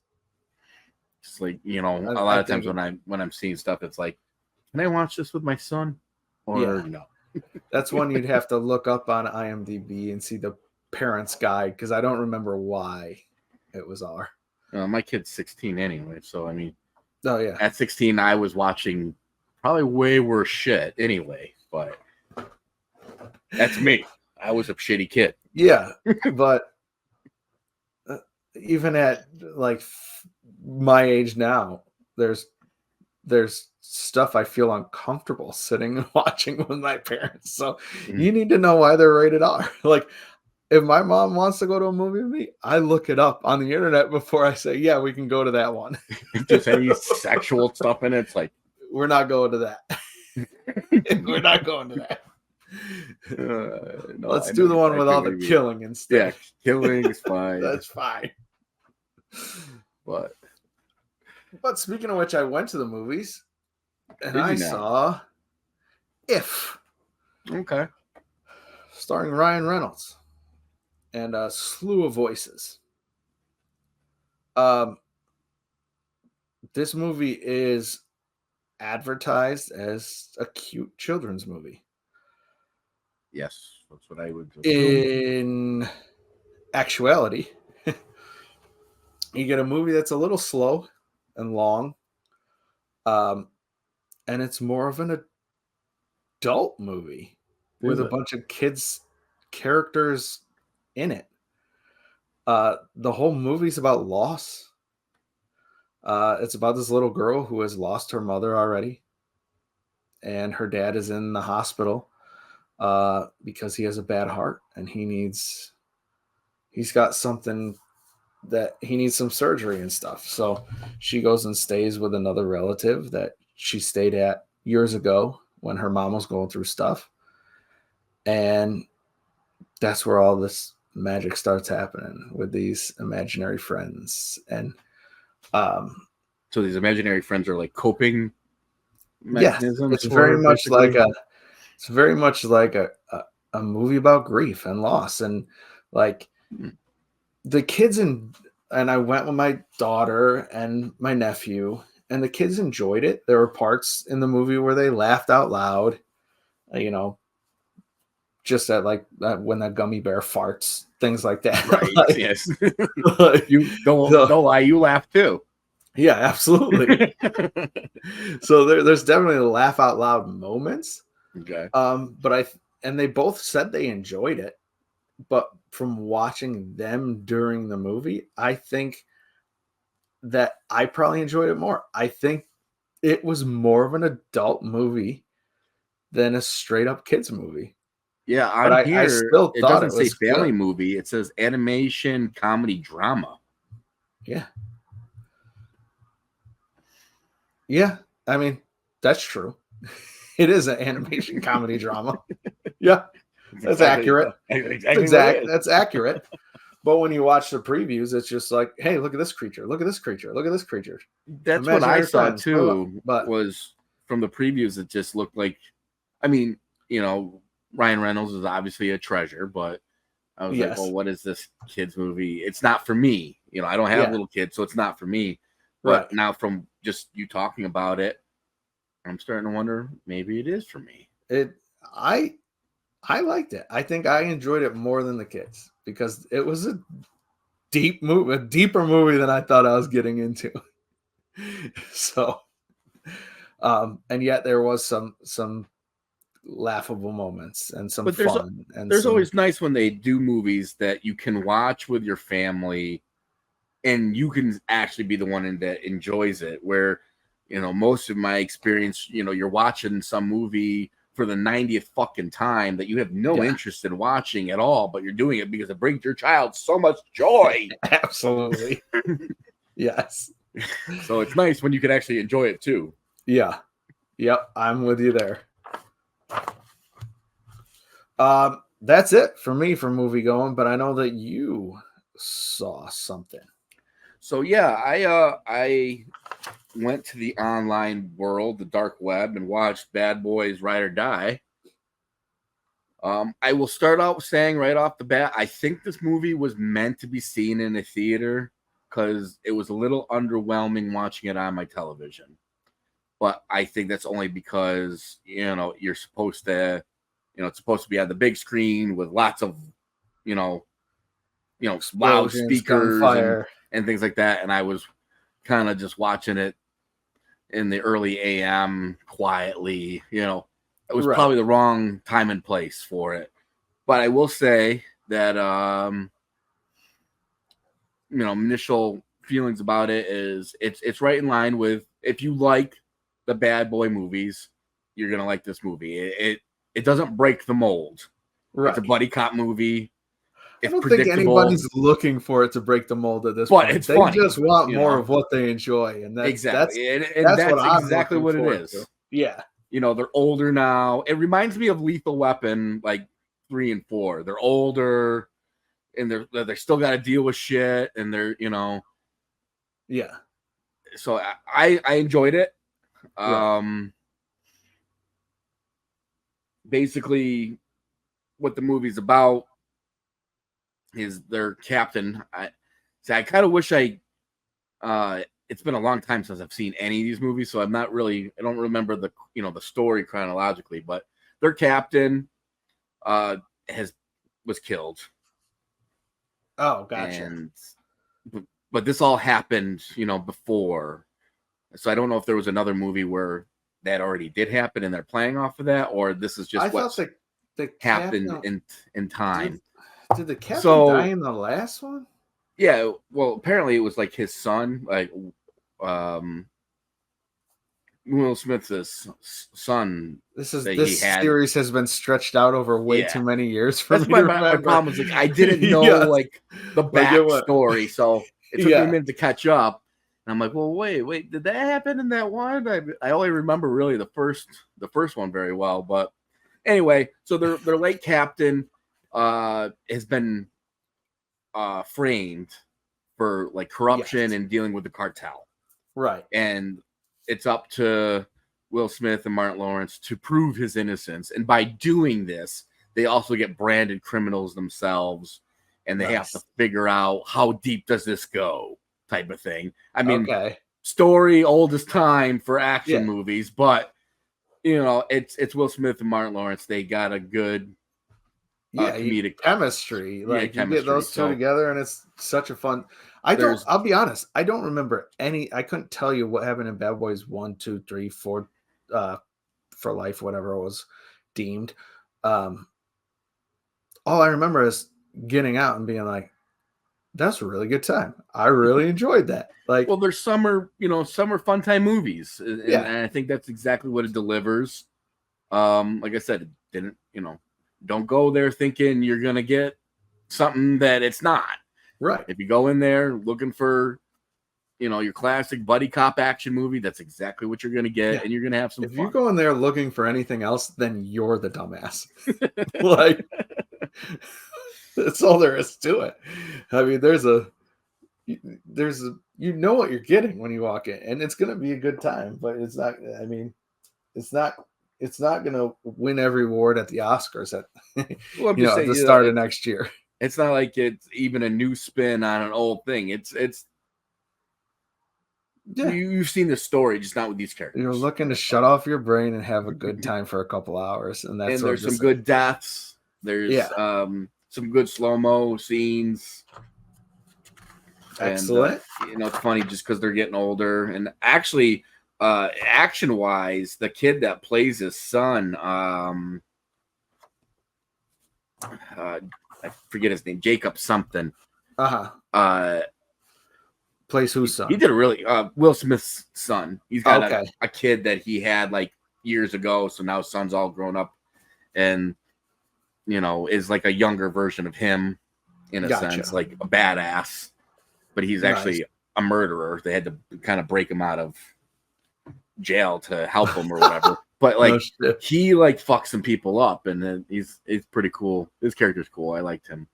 It's like, a lot of times when I'm seeing stuff, it's like, can I watch this with my son? Or no? That's one you'd have to look up on IMDb and see the parents' guide, because I don't remember why it was R. My kid's 16 anyway, so I mean, oh yeah, at 16 I was watching probably way worse shit anyway, but that's me. I was a shitty kid. Yeah, but even at like my age now, there's stuff I feel uncomfortable sitting and watching with my parents. So you need to know why they're rated R. Like, if my mom wants to go to a movie with me, I look it up on the internet before I say, yeah, we can go to that one. Just any sexual stuff in it. It's like, we're not going to that. We're not going to that. No, let's do the one with all the killing and stuff. Yeah, killing is fine. That's fine. But speaking of which, I went to the movies and I saw If. Okay. Starring Ryan Reynolds and a slew of voices. This movie is advertised as a cute children's movie. Yes, that's what I would assume. In actuality, you get a movie that's a little slow and long, and it's more of an adult movie with a bunch of kids characters in it. The whole movie's about loss. It's about this little girl who has lost her mother already, and her dad is in the hospital because he has a bad heart and he's got something that he needs some surgery and stuff. So she goes and stays with another relative that she stayed at years ago when her mom was going through stuff. And that's where all this magic starts happening with these imaginary friends. And so these imaginary friends are like coping mechanisms. It's very much like a movie about grief and loss. And like the kids and I went with my daughter and my nephew, and the kids enjoyed it. There were parts in the movie where they laughed out loud, just at like when that gummy bear farts, things like that. Right. Like, yes. You don't lie. You laugh too. Yeah, absolutely. So there's definitely laugh out loud moments. Okay. But they both said they enjoyed it. But from watching them during the movie, I think that I probably enjoyed it more. I think it was more of an adult movie than a straight up kids movie. Yeah, But on I here still it thought doesn't it say was family good. movie. It says animation comedy drama. Yeah. Yeah. I mean, that's true. It is an animation comedy drama. Yeah. That's accurate. Exactly what it is. That's accurate. But when you watch the previews, it's just like, hey, look at this creature. Look at this creature. Look at this creature. That's what I Imaginary saw friends. Blah, blah, blah. too. But Was from the previews, it just looked like, I mean, Ryan Reynolds is obviously a treasure, but I was like, yes. well, what is this kids movie? It's not for me. I don't have little kids, so it's not for me. But Right. now from just you talking about it, I'm starting to wonder maybe it is for me. I liked it. I think I enjoyed it more than the kids because it was a deep movie, a deeper movie than I thought I was getting into. So, and yet there was some laughable moments and some But fun and there's some, always nice when they do movies that you can watch with your family and you can actually be the one that enjoys it, where most of my experience, you're watching some movie for the 90th fucking time that you have no interest in watching at all, but you're doing it because it brings your child so much joy. Absolutely. Yes. So it's nice when you can actually enjoy it too. Yeah. Yep, I'm with you there. That's it for me for movie going, but I know that you saw something. So yeah, I went to the online world, the dark web, and watched Bad Boys Ride or Die. I will start out saying right off the bat, I think this movie was meant to be seen in a theater because it was a little underwhelming watching it on my television. But I think that's only because you're supposed to, it's supposed to be on the big screen with lots of, loud Explosions, speakers gunfire. and things like that. And I was kind of just watching it in the early AM quietly, it was probably the wrong time and place for it. But I will say that, initial feelings about it is it's right in line with, if you like the bad boy movies, you're going to like this movie. It doesn't break the mold. Right. It's a buddy cop movie. I don't think anybody's looking for it to break the mold at this point. It's they funny, just want more of what they enjoy, and that's exactly. That's what exactly what it is. To. Yeah, they're older now. It reminds me of Lethal Weapon, like 3 and 4. They're older, and they still got to deal with shit, and they're yeah. So I enjoyed it. Basically, what the movie's about is their captain. I kind of wish it's been a long time since I've seen any of these movies, so I don't remember the the story chronologically, but their captain was killed. Oh, gotcha. But this all happened, before. So I don't know if there was another movie where that already did happen and they're playing off of that, or this is just what happened in time. Did the captain die in the last one? Yeah, well, apparently it was like his son, like Will Smith's son. This series has been stretched out over way too many years for me to remember. My problem was, like, I didn't know like the backstory, so it took me a minute to catch up. And I'm like, well, wait, did that happen in that one? I only remember really the first one very well. But anyway, so their late captain has been framed for like corruption and dealing with the cartel. Right. And it's up to Will Smith and Martin Lawrence to prove his innocence. And by doing this, they also get branded criminals themselves, and they have to figure out how deep does this go, type of thing. I mean, story old as time for action movies, but it's Will Smith and Martin Lawrence. They got a good comedic chemistry. Like you get those two together, and it's such a fun. I'll be honest, I don't remember any. I couldn't tell you what happened in Bad Boys 1, 2, 3, 4, for life, whatever it was deemed. All I remember is getting out and being like, That's a really good time. I really enjoyed that. Like, Well, there's summer fun time movies, and I think that's exactly what it delivers. Like I said, it didn't, don't go there thinking you're gonna get something that it's not. right. If you go in there looking for, your classic buddy cop action movie, that's exactly what you're gonna get, and you're gonna have some If fun. you go in there looking for anything else, then you're the dumbass. Like, that's all there is to it. I mean, you know what you're getting when you walk in, and it's going to be a good time, but it's not, I mean, it's not going to win every award at the Oscars at Well, I'm just saying, at the start of next year. It's not like it's even a new spin on an old thing. You've seen the story, just not with these characters. You're looking to shut off your brain and have a good time for a couple hours, and there's some good deaths. There's some good slow-mo scenes. Excellent. And, it's funny just because they're getting older. And actually, action-wise, the kid that plays his son, I forget his name, Jacob something. Plays whose son? He did a really Will Smith's son. He's got a kid that he had like years ago, so now his son's all grown up, and is like a younger version of him in a sense, like a badass. But he's actually a murderer. They had to kind of break him out of jail to help him or whatever. But like he like fucks some people up, and then he's pretty cool. His character's cool. I liked him.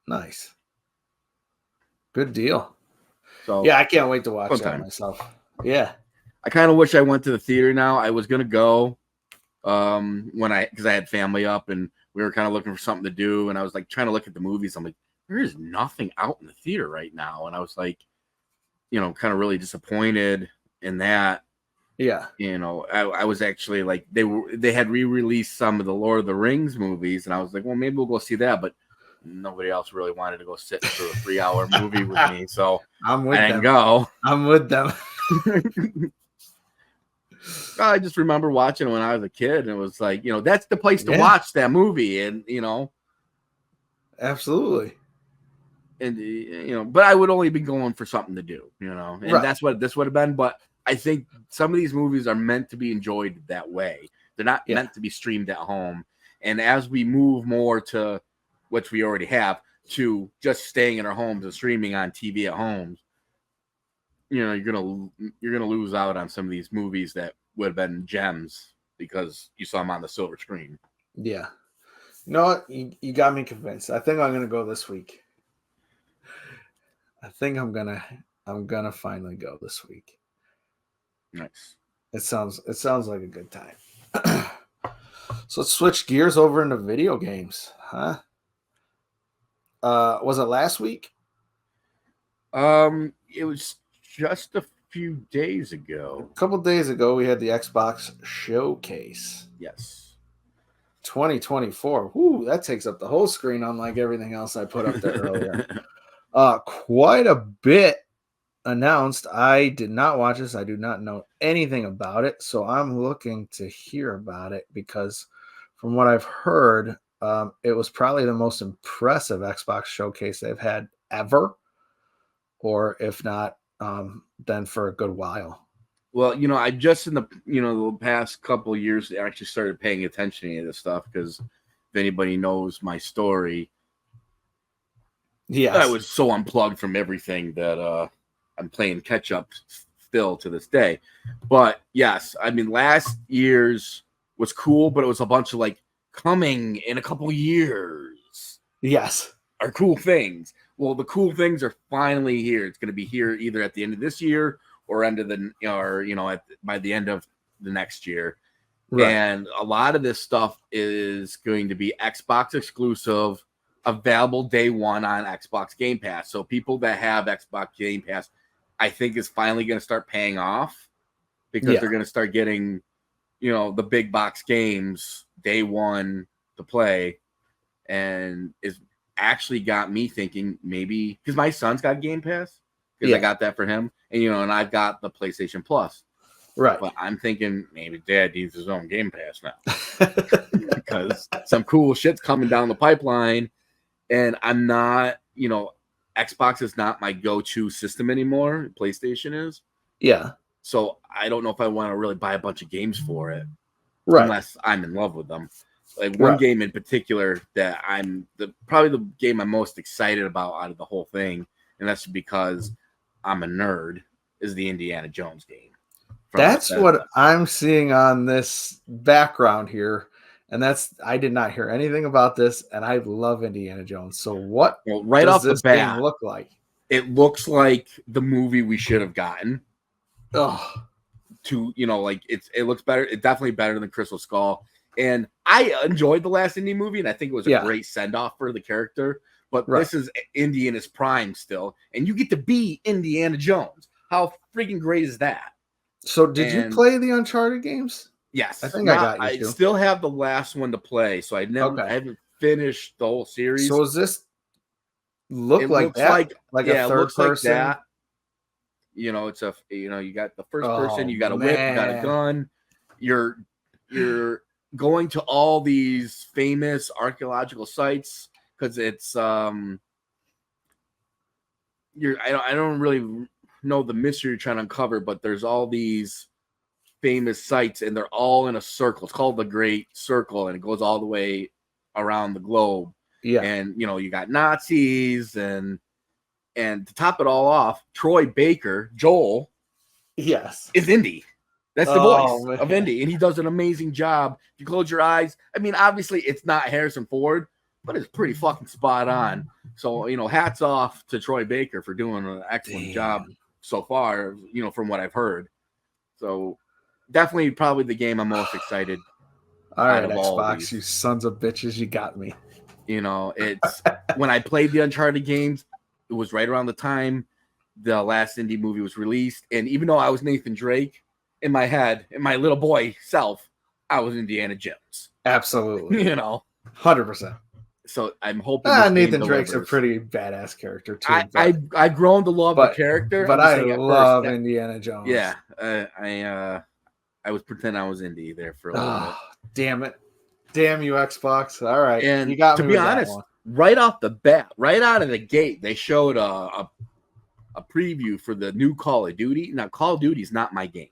Nice. Good deal. So yeah, I can't wait to watch that myself. Yeah. I kind of wish I went to the theater now. I was gonna go because I had family up and we were kind of looking for something to do, and I was like trying to look at the movies. I'm like, there is nothing out in the theater right now, and I was like, kind of really disappointed in that. Yeah. I was actually like, they had re-released some of the Lord of the Rings movies, and I was like, well, maybe we'll go see that, but nobody else really wanted to go sit through a 3-hour movie with me, so I didn't go. I'm with them. I just remember watching it when I was a kid, and it was like, that's the place to watch that movie, and absolutely. And but I would only be going for something to do, and that's what this would have been. But I think some of these movies are meant to be enjoyed that way. They're not meant to be streamed at home. And as we move more to, which we already have, to just staying in our homes and streaming on TV at homes, you're gonna lose out on some of these movies that would have been gems because you saw them on the silver screen. Yeah. You know what? You got me convinced. I think I'm gonna go this week. I think I'm gonna finally go this week. Nice. It sounds like a good time. So let's switch gears over into video games, huh? Was it last week? It was just a few days ago. A couple days ago, we had the Xbox Showcase. Yes. 2024. Whoo, that takes up the whole screen, unlike everything else I put up there earlier. Quite a bit announced. I did not watch this. I do not know anything about it, so I'm looking to hear about it because from what I've heard, it was probably the most impressive Xbox Showcase they've had ever, or if not, then for a good while. Well, I just in the past couple of years actually started paying attention to this stuff because if anybody knows my story, I was so unplugged from everything that I'm playing catch up still to this day. But yes, I mean, last year's was cool, but it was a bunch of like coming in a couple years. Yes. Are cool things. Well, the cool things are finally here. It's going to be here either at the end of this year or by the end of the next year. Right. And a lot of this stuff is going to be Xbox exclusive, available day one on Xbox Game Pass. So people that have Xbox Game Pass, I think, is finally going to start paying off because they're going to start getting, the big box games day one to play, and is actually got me thinking maybe because my son's got Game Pass because I got that for him, and and I've got the PlayStation Plus, right? But I'm thinking maybe Dad needs his own Game Pass now because some cool shit's coming down the pipeline, and I'm not, Xbox is not my go-to system anymore. PlayStation is. Yeah. So I don't know if I want to really buy a bunch of games for it, Right. unless I'm in love with them. Like one game in particular that probably the game I'm most excited about out of the whole thing, and that's because I'm a nerd, is the Indiana Jones game. That's what I'm seeing on this background here. And I did not hear anything about this, and I love Indiana Jones. So what right does off this the bat game look like? It looks like the movie we should have gotten. Oh, It looks better. It's definitely better than Crystal Skull. And I enjoyed the last Indy movie, and I think it was a great send-off for the character. But this is Indy in his prime still, and you get to be Indiana Jones. How freaking great is that? So did you play the Uncharted games? Yes. I think I still have the last one to play, so I haven't finished the whole series. So is this looks like a third person? Like that. You got the first person, you got a whip, you got a gun. You're going to all these famous archaeological sites because it's I don't really know the mystery you're trying to uncover, but there's all these famous sites and they're all in a circle. It's called the Great Circle, and it goes all the way around the globe. Yeah. And you got Nazis and to top it all off, Troy Baker, Joel, is Indy. That's the voice of Indy, and he does an amazing job. If you close your eyes, I mean, obviously it's not Harrison Ford, but it's pretty fucking spot on. So, hats off to Troy Baker for doing an excellent job so far, from what I've heard. So definitely probably the game I'm most excited. All right, Xbox, you sons of bitches, you got me. It's when I played the Uncharted games, it was right around the time the last Indy movie was released. And even though I was Nathan Drake, in my head, in my little boy self, I was Indiana Jones. Absolutely. 100%. So I'm hoping Nathan Drake's a pretty badass character too. I've grown to love the character, but I love Indiana Jones. Yeah, I was pretending I was Indy there for a little bit. Damn it! Damn you, Xbox! All right, and you got to be honest, right off the bat, right out of the gate, they showed a preview for the new Call of Duty. Now, Call of Duty is not my game.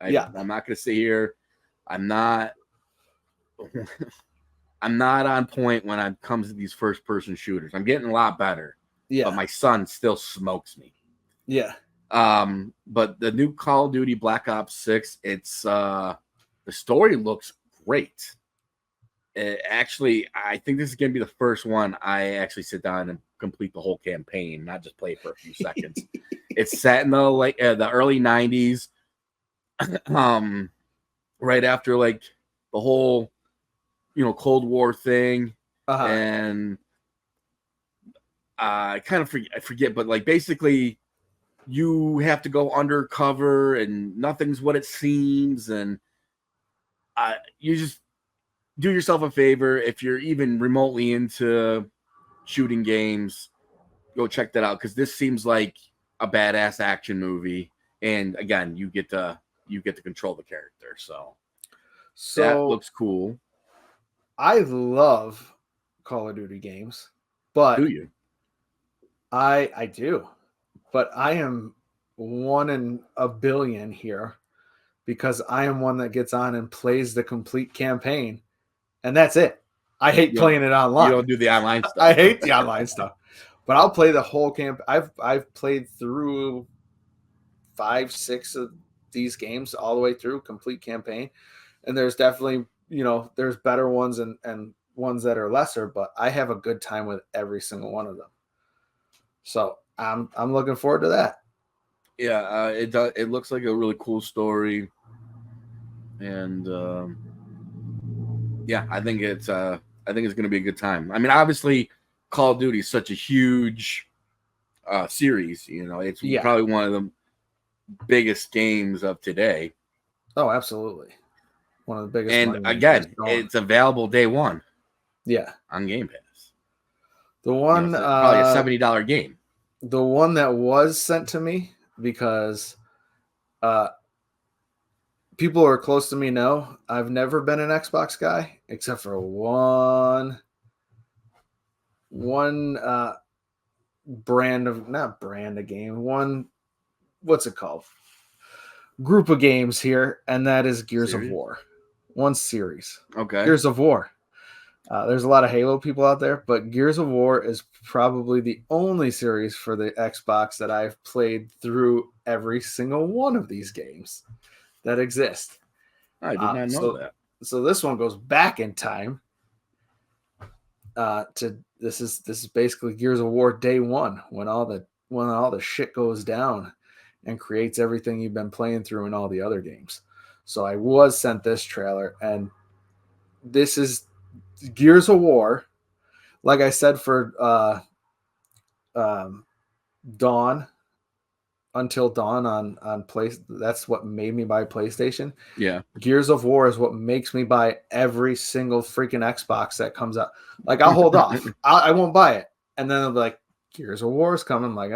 I'm not going to sit here. I'm not on point when it comes to these first-person shooters. I'm getting a lot better. Yeah. But my son still smokes me. Yeah. But the new Call of Duty Black Ops 6, it's the story looks great. I think this is going to be the first one I actually sit down and complete the whole campaign, not just play for a few seconds. It's set in the early 90s. Right after the whole Cold War thing. And I kind of forget, but basically you have to go undercover and nothing's what it seems, and you just do yourself a favor. If you're even remotely into shooting games, go check that out, because this seems like a badass action movie, and again, you get to control the character, so that looks cool. I love Call of Duty games, but do you? I do, but I am 1 in a billion here because I am one that gets on and plays the complete campaign, and that's it. I hate playing it online. You don't do the online stuff. I hate the online stuff, but I'll play the whole camp. I've played through 5-6 of these games all the way through, complete campaign, and there's definitely there's better ones and ones that are lesser, but I have a good time with every single one of them. So I'm looking forward to that. Yeah, it looks like a really cool story, and I think it's going to be a good time. I mean, obviously, Call of Duty is such a huge series. It's probably one of the biggest games of today. Oh, absolutely. One of the biggest. And again, it's available day one. Yeah. On Game Pass. The one probably a $70 game. The one that was sent to me, because people who are close to me know I've never been an Xbox guy except for one not brand of game, one, what's it called? Group of games here, and that is Gears of War. One series. Okay. Gears of War. There's a lot of Halo people out there, but Gears of War is probably the only series for the Xbox that I've played through every single one of these games that exist. I did not know that. So this one goes back in time. This is basically Gears of War day one, when all the shit goes down and creates everything you've been playing through in all the other games. So I was sent this trailer, and this is Gears of War. Like I said, for Dawn, Until Dawn on Play, that's what made me buy PlayStation. Yeah. Gears of War is what makes me buy every single freaking Xbox that comes out. Like, I'll hold off. I won't buy it. And then they'll be like, Gears of War is coming. I'm like,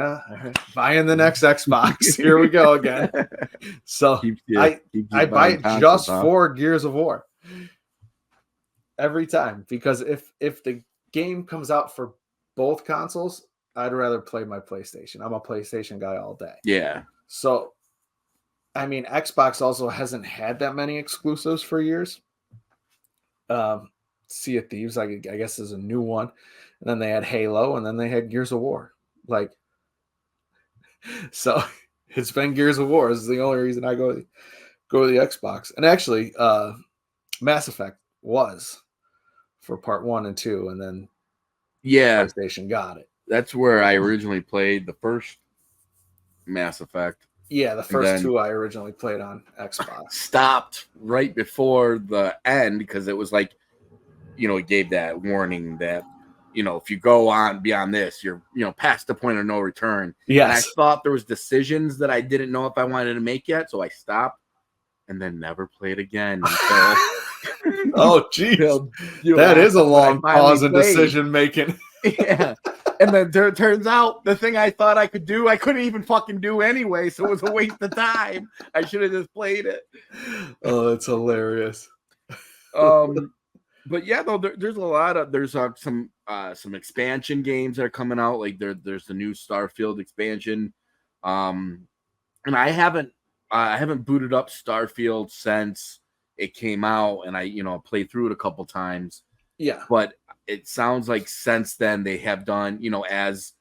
buying the next Xbox. Here we go again. So I buy it just for Gears of War every time, because if the game comes out for both consoles, I'd rather play my PlayStation. I'm a PlayStation guy all day. Yeah. So, I mean, Xbox also hasn't had that many exclusives for years. Sea of Thieves, I guess, is a new one. And then they had Halo, and then they had Gears of War. Like, so it's been Gears of War. This is the only reason I go to the Xbox. And actually, Mass Effect was for part 1 and 2, and then PlayStation got it. That's where I originally played the first Mass Effect. Yeah, the first 2 I originally played on Xbox. Stopped right before the end because it was like, it gave that warning that, if you go on beyond this, you're, past the point of no return. Yes. And I thought there was decisions that I didn't know if I wanted to make yet, so I stopped and then never played again until oh, geez. That is a long pause in decision making. Yeah. And then it turns out the thing I thought I could do, I couldn't even fucking do anyway. So it was a waste of time. I should have just played it. Oh, it's hilarious. But yeah, though, there's a lot of some expansion games that are coming out. Like there's the new Starfield expansion. And I haven't booted up Starfield since it came out, and I played through it a couple times. Yeah. But it sounds like since then they have done, as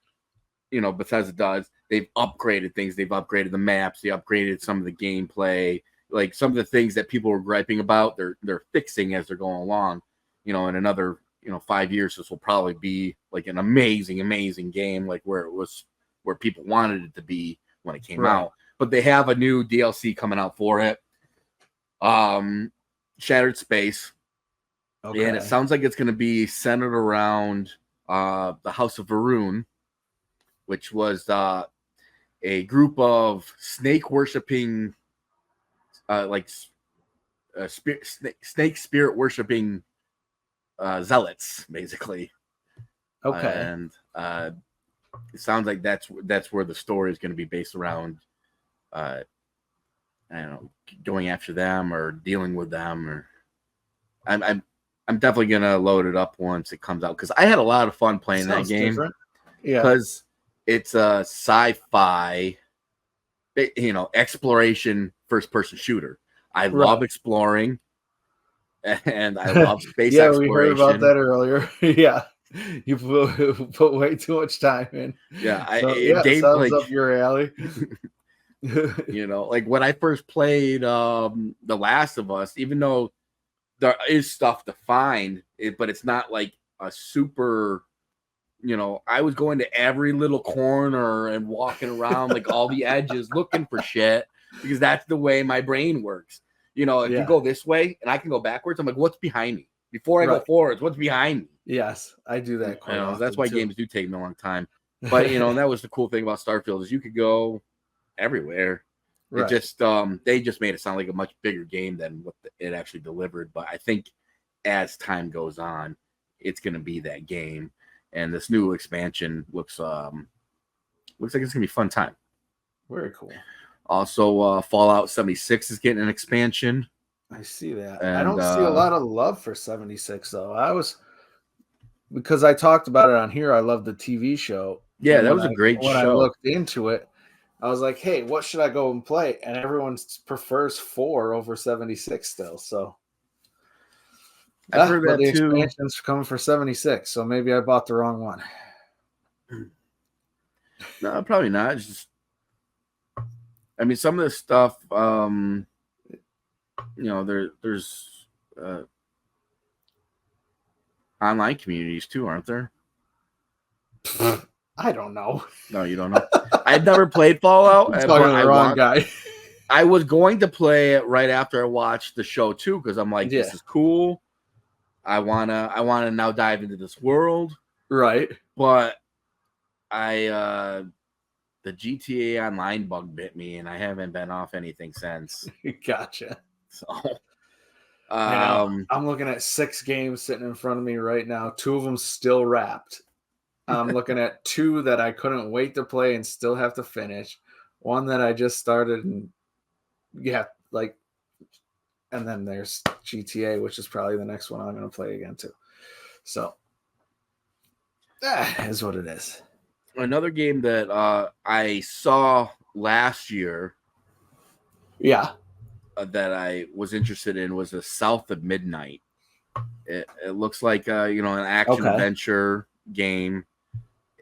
Bethesda does, they've upgraded things. They've upgraded the maps. They upgraded some of the gameplay. Like some of the things that people were griping about, they're fixing as they're going along. In another 5 years, this will probably be like an amazing game, like where people wanted it to be when it came out. But they have a new DLC coming out for it. Shattered Space. Okay. And it sounds like it's going to be centered around the House of Varun, which was a group of snake worshipping, snake spirit worshipping zealots, basically. Okay. And it sounds like that's where the story is going to be based around. I don't know, going after them or dealing with them, or I'm definitely gonna load it up once it comes out because I had a lot of fun playing that game. Different. Yeah, because it's a sci-fi, exploration first-person shooter. I love exploring, and I love space exploration. We heard about that earlier. Yeah, you put way too much time in. Yeah, it sounds up your alley. Like when I first played The Last of Us, even though there is stuff to find, but it's not like a super, I was going to every little corner and walking around like all the edges looking for shit because that's the way my brain works. If you go this way and I can go backwards, I'm like, what's behind me? Before I go forwards, what's behind me? Yes, I do that quite often. That's why games do take me a long time. But, and that was the cool thing about Starfield is you could go everywhere. It just they just made it sound like a much bigger game than what it actually delivered. But I think as time goes on, it's going to be that game. And this new expansion looks like it's going to be a fun time. Very cool. Also, Fallout 76 is getting an expansion. I see that. And, I don't see a lot of love for 76 though. Because I talked about it on here. I love the TV show. Yeah, And that was a great when I show. looked into it, I was like, hey, what should I go and play? And everyone prefers 4 over 76 still. So, I've heard but that the too. expansion's coming for 76. So maybe I bought the wrong one. No, probably not. It's just, I mean, some of this stuff, there's online communities too, aren't there? I don't know. No, you don't know. I've never played Fallout. You're talking to the wrong guy. I was going to play it right after I watched the show too, because I'm like, Yeah. this is cool. I wanna now dive into this world. Right. But the GTA Online bug bit me, and I haven't been off anything since. Gotcha. So I know. I'm looking at 6 games sitting in front of me right now. 2 of them still wrapped. I'm looking at 2 that I couldn't wait to play and still have to finish. One that I just started, and and then there's GTA, which is probably the next one I'm going to play again too. So that is what it is. Another game that I saw last year, that I was interested in was a South of Midnight. It looks like an action adventure game,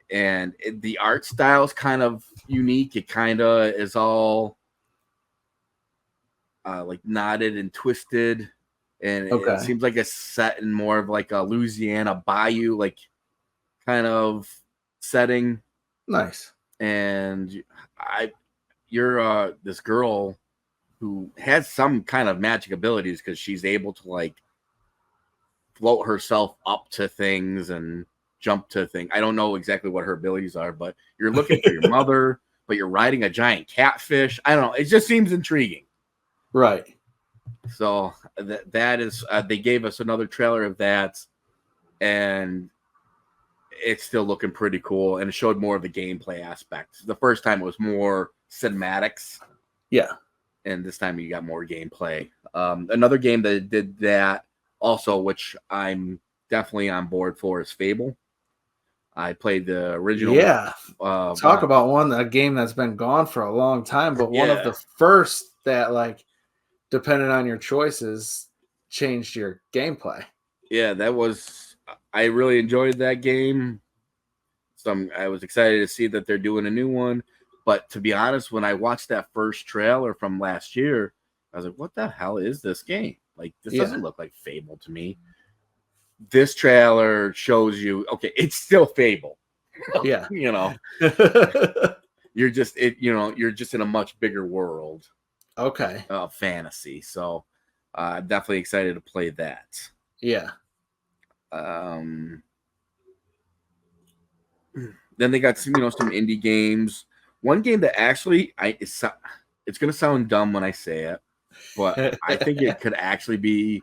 and the art style is kind of unique. It kind of is all like knotted and twisted, and it seems like it's set in more of like a Louisiana bayou like kind of setting. Nice. And you're this girl who has some kind of magic abilities, because she's able to like float herself up to things and jump to things. I don't know exactly what her abilities are, but you're looking for your mother, but you're riding a giant catfish. I don't know. It just seems intriguing. Right. So that is, they gave us another trailer of that, and it's still looking pretty cool, and it showed more of the gameplay aspects. The first time it was more cinematics. Yeah. And this time you got more gameplay. Another game that did that also, which I'm definitely on board for, is Fable. I played the original. Yeah. Talk about a game that's been gone for a long time, but one of the first that, like, depending on your choices, changed your gameplay. Yeah, I really enjoyed that game. I was excited to see that they're doing a new one. But to be honest, when I watched that first trailer from last year, I was like, what the hell is this game? Like, this doesn't look like Fable to me. This trailer shows you, okay, it's still Fable. Yeah. You're just in a much bigger world. Okay. Of fantasy. So I'm definitely excited to play that. Yeah. Then they got some indie games. One game that actually it's going to sound dumb when I say it, but I think it could actually be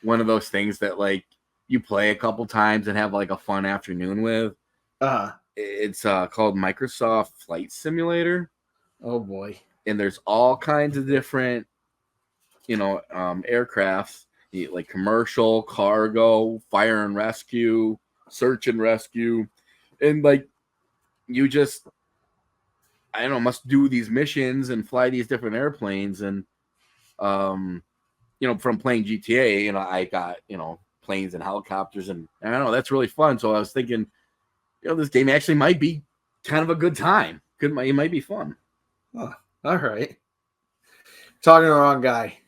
one of those things that like you play a couple times and have like a fun afternoon with. It's called Microsoft Flight Simulator. Oh boy. And there's all kinds of different aircrafts, like commercial, cargo, fire and rescue, search and rescue, and like you just must do these missions and fly these different airplanes. And from playing GTA, I got planes and helicopters, and I don't know, that's really fun. So I was thinking, this game actually might be kind of a good time. It might be fun. Oh, all right. Talking to the wrong guy.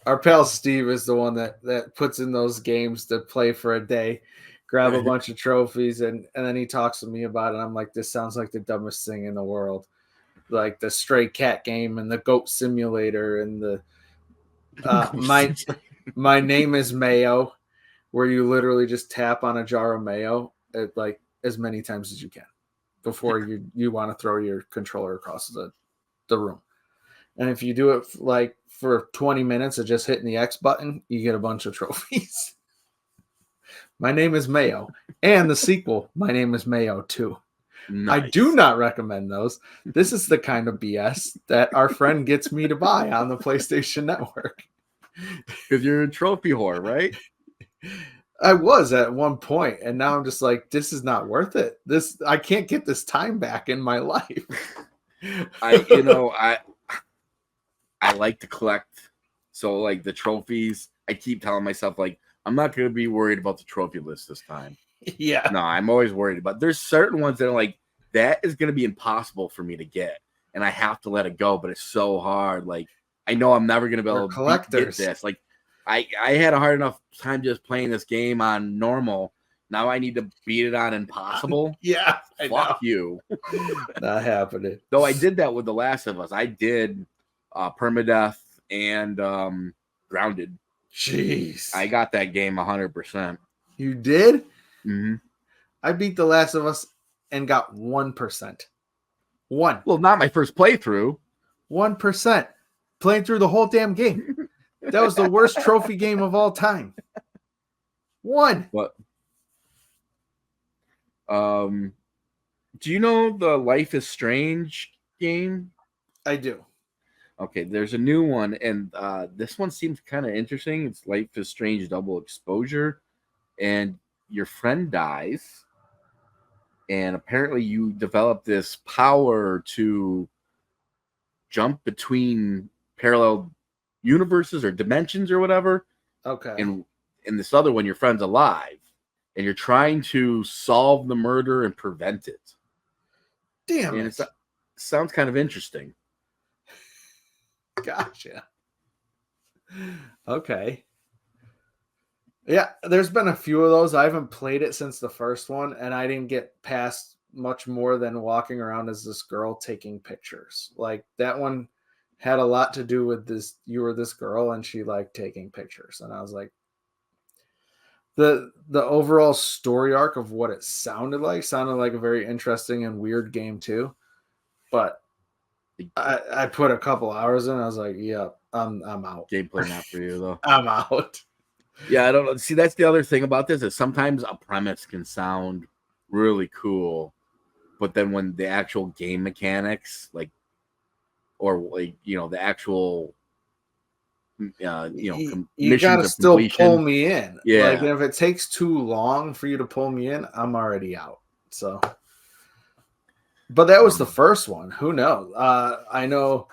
Our pal Steve is the one that puts in those games to play for a day, grab a bunch of trophies, and then he talks to me about it. I'm like, this sounds like the dumbest thing in the world. Like the stray cat game and the goat simulator and the my name is Mayo, where you literally just tap on a jar of mayo like as many times as you can before you want to throw your controller across the room. And if you do it like for 20 minutes of just hitting the X button, you get a bunch of trophies. My name is Mayo. And the sequel, My Name is Mayo 2. Nice. I do not recommend those. This is the kind of BS that our friend gets me to buy on the PlayStation Network. Because you're a trophy whore, right? I was at one point, and now I'm just like, this is not worth it. I can't get this time back in my life. I like to collect, so like the trophies. I keep telling myself like I'm not going to be worried about the trophy list this time. Yeah. No, I'm always worried about. There's certain ones that are like that is going to be impossible for me to get, and I have to let it go. But it's so hard. Like I know I'm never going to be able to get this. Like I had a hard enough time just playing this game on normal. Now I need to beat it on impossible. Yeah, fuck you. Not happening. Though I did that with The Last of Us. I did permadeath and grounded. Jeez, I got that game 100%. You did? Mm-hmm. I beat The Last of Us and got 1%. One. Well, not my first playthrough. 1%. Playing through the whole damn game. That was the worst trophy game of all time. 1. What? Do you know the Life is Strange game? I do. Okay, there's a new one, and this one seems kind of interesting. It's Life is Strange Double Exposure, and your friend dies, and apparently you develop this power to jump between parallel universes or dimensions or whatever. Okay. And in this other one, your friend's alive, and you're trying to solve the murder and prevent it. Damn and it. It sounds kind of interesting. Gotcha. Okay. Yeah, there's been a few of those. I haven't played it since the first one, and I didn't get past much more than walking around as this girl taking pictures. Like that one had a lot to do with this. You were this girl, and she liked taking pictures, and I was like, the overall story arc of what it sounded like a very interesting and weird game too. But I put a couple hours in. I was like, yeah, I'm out. Gameplay not for you though. I'm out. Yeah, I don't know. See, that's the other thing about this is sometimes a premise can sound really cool, but then when the actual game mechanics, the actual, you gotta still pull me in. Yeah, like if it takes too long for you to pull me in, I'm already out. So, but that was the first one. Who knows? I know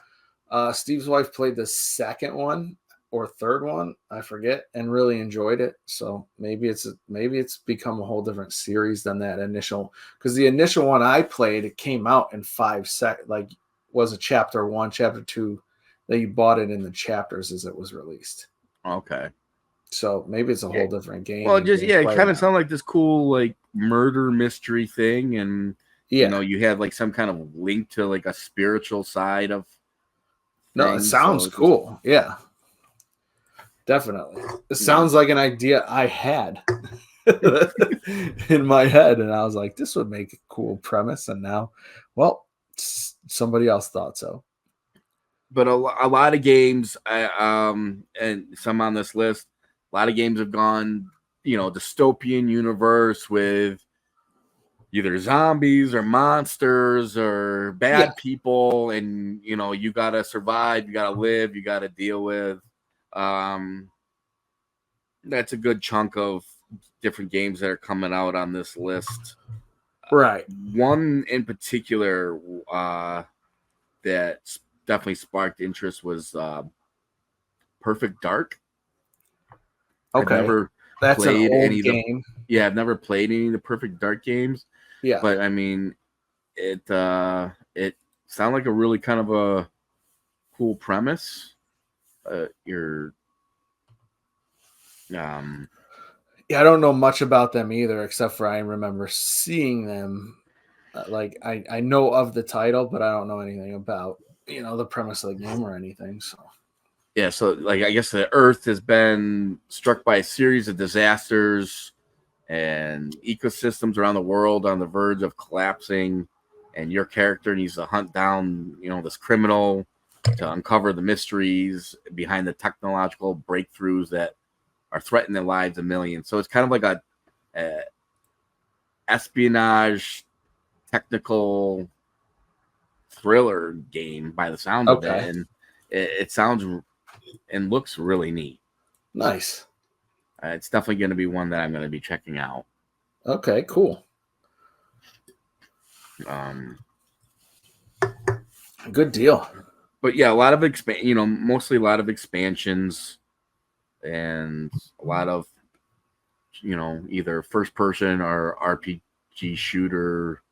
Steve's wife played the second one or third one, I forget, and really enjoyed it. So maybe it's become a whole different series than that initial. Because the initial one I played, it came out in 5 seconds. Like was a chapter 1, chapter 2. That you bought it in the chapters as it was released. Okay. So maybe it's a whole different game. Well, it kind of sounded like this cool like murder mystery thing, and you had like some kind of link to like a spiritual side of. No, it sounds cool. Yeah. Definitely. It sounds like an idea I had in my head. And I was like, this would make a cool premise. And now, well, somebody else thought so. But a lot of games, and some on this list, a lot of games have gone, dystopian universe with either zombies or monsters or bad people. And, you got to survive, you got to live, you got to deal with. That's a good chunk of different games that are coming out on this list. Right. One in particular that definitely sparked interest was Perfect Dark. Okay. I've never That's played an old any game. I've never played any of the Perfect Dark games. Yeah. But I mean, it sounded like a really kind of a cool premise. I don't know much about them either, except for I remember seeing them. I know of the title, but I don't know anything about the premise of the game or anything. So I guess the Earth has been struck by a series of disasters, and ecosystems around the world on the verge of collapsing, and your character needs to hunt down this criminal to uncover the mysteries behind the technological breakthroughs that are threatening the lives of millions. So it's kind of like a espionage technical thriller game by the sound of it, and it sounds and looks really neat. Nice. It's definitely going to be one that I'm going to be checking out. Okay, cool. Good deal. But yeah, a lot of mostly a lot of expansions and a lot of either first person or RPG shooter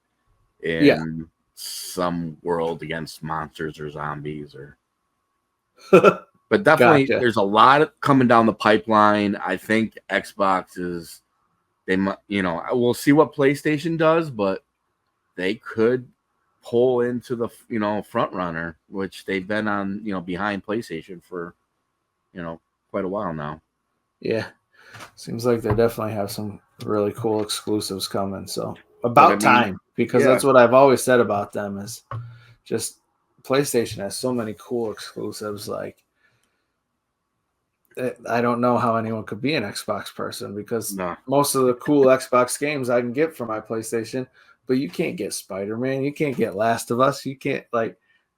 in some world against monsters or zombies or but definitely Gotcha. there's a lot coming down the pipeline. I think Xbox is we'll see what PlayStation does, but they could pull into the front runner, which they've been on behind PlayStation for quite a while now. Yeah, seems like they definitely have some really cool exclusives coming. So about time, because that's what I've always said about them is just PlayStation has so many cool exclusives. Like I don't know how anyone could be an Xbox person because most of the cool Xbox games I can get from my PlayStation, but you can't get Spider-Man, you can't get Last of Us, you can't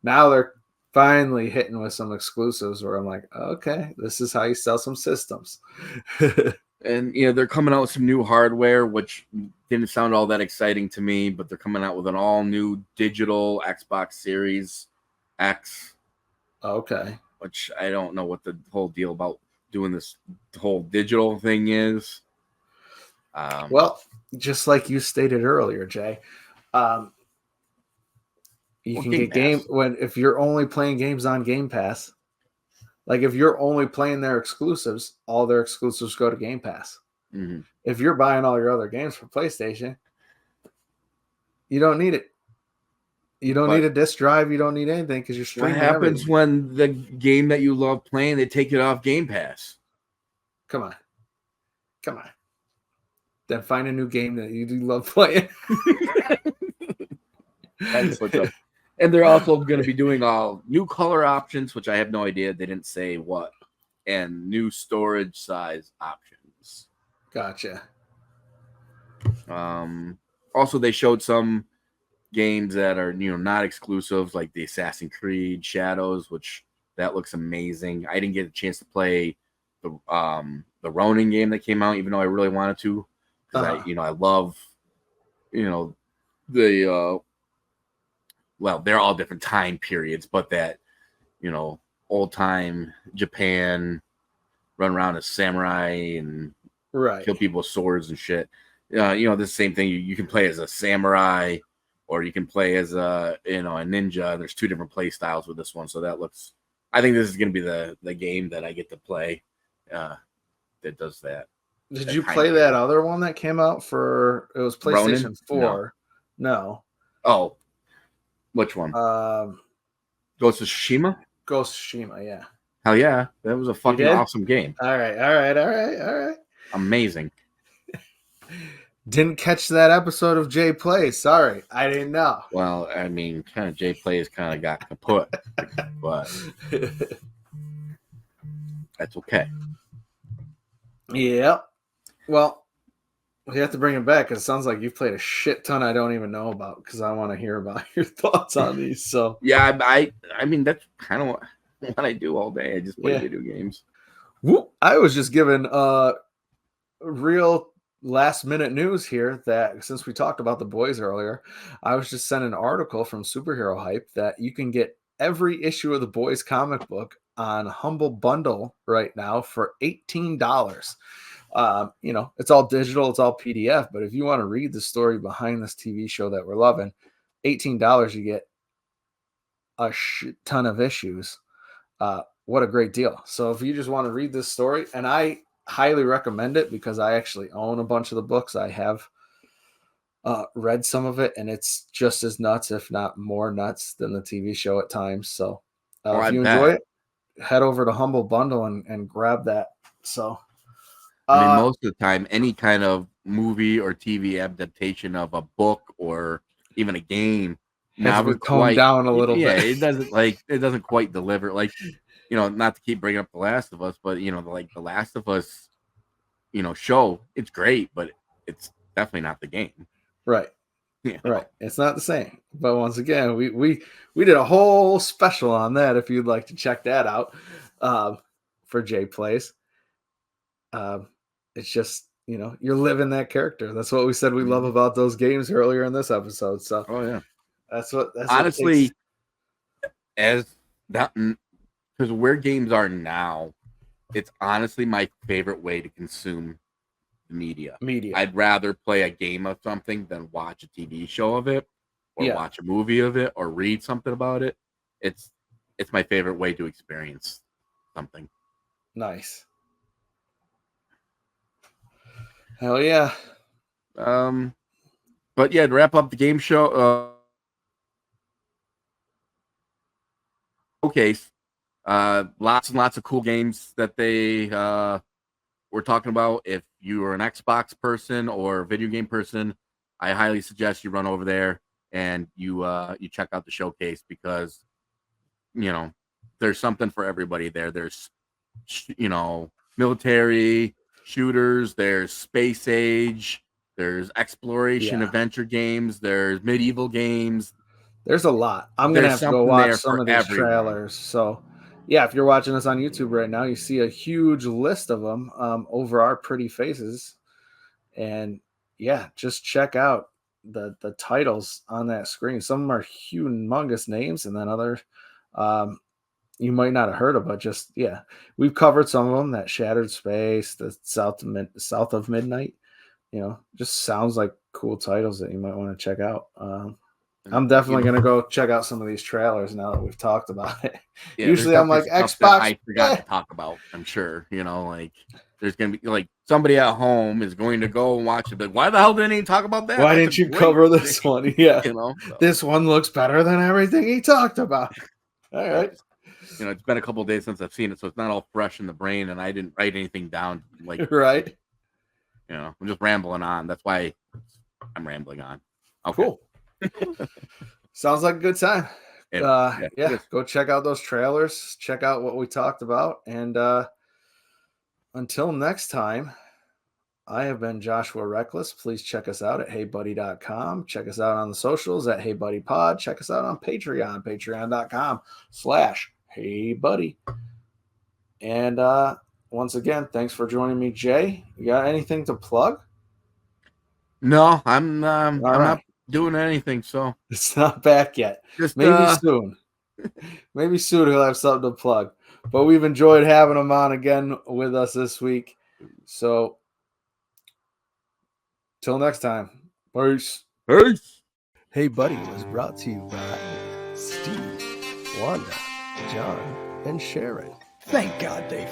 now they're finally hitting with some exclusives where I'm like, okay, this is how you sell some systems. And they're coming out with some new hardware, which didn't sound all that exciting to me, but they're coming out with an all new digital Xbox Series X. Okay. Which I don't know what the whole deal about doing this whole digital thing is. Well, just like you stated earlier, Jay, you can get if you're only playing games on Game Pass. Like if you're only playing their exclusives, all their exclusives go to Game Pass. Mm-hmm. If you're buying all your other games for PlayStation, you don't need it. You don't need a disc drive. You don't need anything because you're streaming. What happens when the game that you love playing, they take it off Game Pass? Come on. Then find a new game that you do love playing. That's what's up. And they're also going to be doing all new color options, which I have no idea. They didn't say what. And new storage size options. Gotcha. Also, they showed some games that are not exclusives, like the Assassin's Creed Shadows, which that looks amazing. I didn't get a chance to play the Ronin game that came out, even though I really wanted to, because I love the well, they're all different time periods, but that old time Japan, run around as samurai and kill people with swords and shit. The same thing. You can play as a samurai, or you can play as a ninja. There's two different play styles with this one, so that looks. I think this is going to be the game that I get to play. That does that. Did you play that other one that came out for? It was PlayStation Ronin? 4. No. Oh, which one? Ghost of Tsushima. Ghost of Tsushima, yeah. Hell yeah, that was a fucking awesome game. All right. Amazing. Didn't catch that episode of Jay Plays. Sorry, I didn't know. Well, I mean, kind of Jay Plays kind of got kaput, but that's okay. Yeah. Well, we have to bring it back because it sounds like you've played a shit ton I don't even know about because I want to hear about your thoughts on these. So yeah, I mean that's kind of what I do all day. I just play video games. I was just given real last minute news here that since we talked about the boys earlier, I was just sent an article from Superhero Hype that you can get every issue of the boys comic book on Humble Bundle right now for $18. It's all digital, it's all PDF, but if you want to read the story behind this TV show that we're loving, $18, you get a shit ton of issues. What a great deal. So if you just want to read this story, and I highly recommend it because I actually own a bunch of the books. I have read some of it, and it's just as nuts, if not more nuts, than the TV show at times. So if you enjoy it, head over to Humble Bundle and grab that. So I mean, most of the time, any kind of movie or TV adaptation of a book or even a game has been toned down a little bit. It doesn't quite deliver. Like, not to keep bringing up The Last of Us, but like The Last of Us, show, it's great, but it's definitely not the game. Right. Right. It's not the same. But once again, we did a whole special on that if you'd like to check that out for Jay Plays. it's just, you're living that character. That's what we said we love about those games earlier in this episode. So Oh yeah. that's what Honestly, as that, because where games are now, it's honestly my favorite way to consume media. I'd rather play a game of something than watch a TV show of it, or watch a movie of it, or read something about it. It's my favorite way to experience something. Nice. Hell yeah. But yeah, to wrap up the game show, showcase, lots and lots of cool games that they were talking about. If you are an Xbox person or video game person, I highly suggest you run over there and you check out the showcase, because there's something for everybody there. There's military shooters, there's space age, there's exploration adventure games, there's medieval games. There's a lot. I'm going to have to go watch some of these trailers. So, yeah, if you're watching this on YouTube right now, you see a huge list of them over our pretty faces. And, yeah, just check out the titles on that screen. Some of them are humongous names, and then others you might not have heard of, but just, yeah. We've covered some of them, that Shattered Space, the South of Midnight. Just sounds like cool titles that you might want to check out. I'm definitely going to go check out some of these trailers now that we've talked about it. Yeah, usually I'm like, Xbox. I forgot to talk about, I'm sure. Like, there's going to be, like, somebody at home is going to go and watch it. But why the hell didn't he talk about that? Why didn't you cover this one? Yeah. So. This one looks better than everything he talked about. All right. It's been a couple of days since I've seen it, so it's not all fresh in the brain, and I didn't write anything down. Like, right. I'm just rambling on. That's why I'm rambling on. Okay. Cool. Sounds like a good time. Yeah, go check out those trailers. Check out what we talked about. And until next time, I have been Joshua Reckless. Please check us out at heybuddy.com. Check us out on the socials at heybuddypod. Check us out on Patreon, patreon.com/heybuddy. And once again, thanks for joining me, Jay. You got anything to plug? No, I'm not doing anything, so it's not back yet. Just maybe soon. Maybe soon he'll have something to plug. But we've enjoyed having him on again with us this week. So till next time. Peace. Hey Buddy was brought to you by Steve, Wanda, John, and Sharon. Thank God they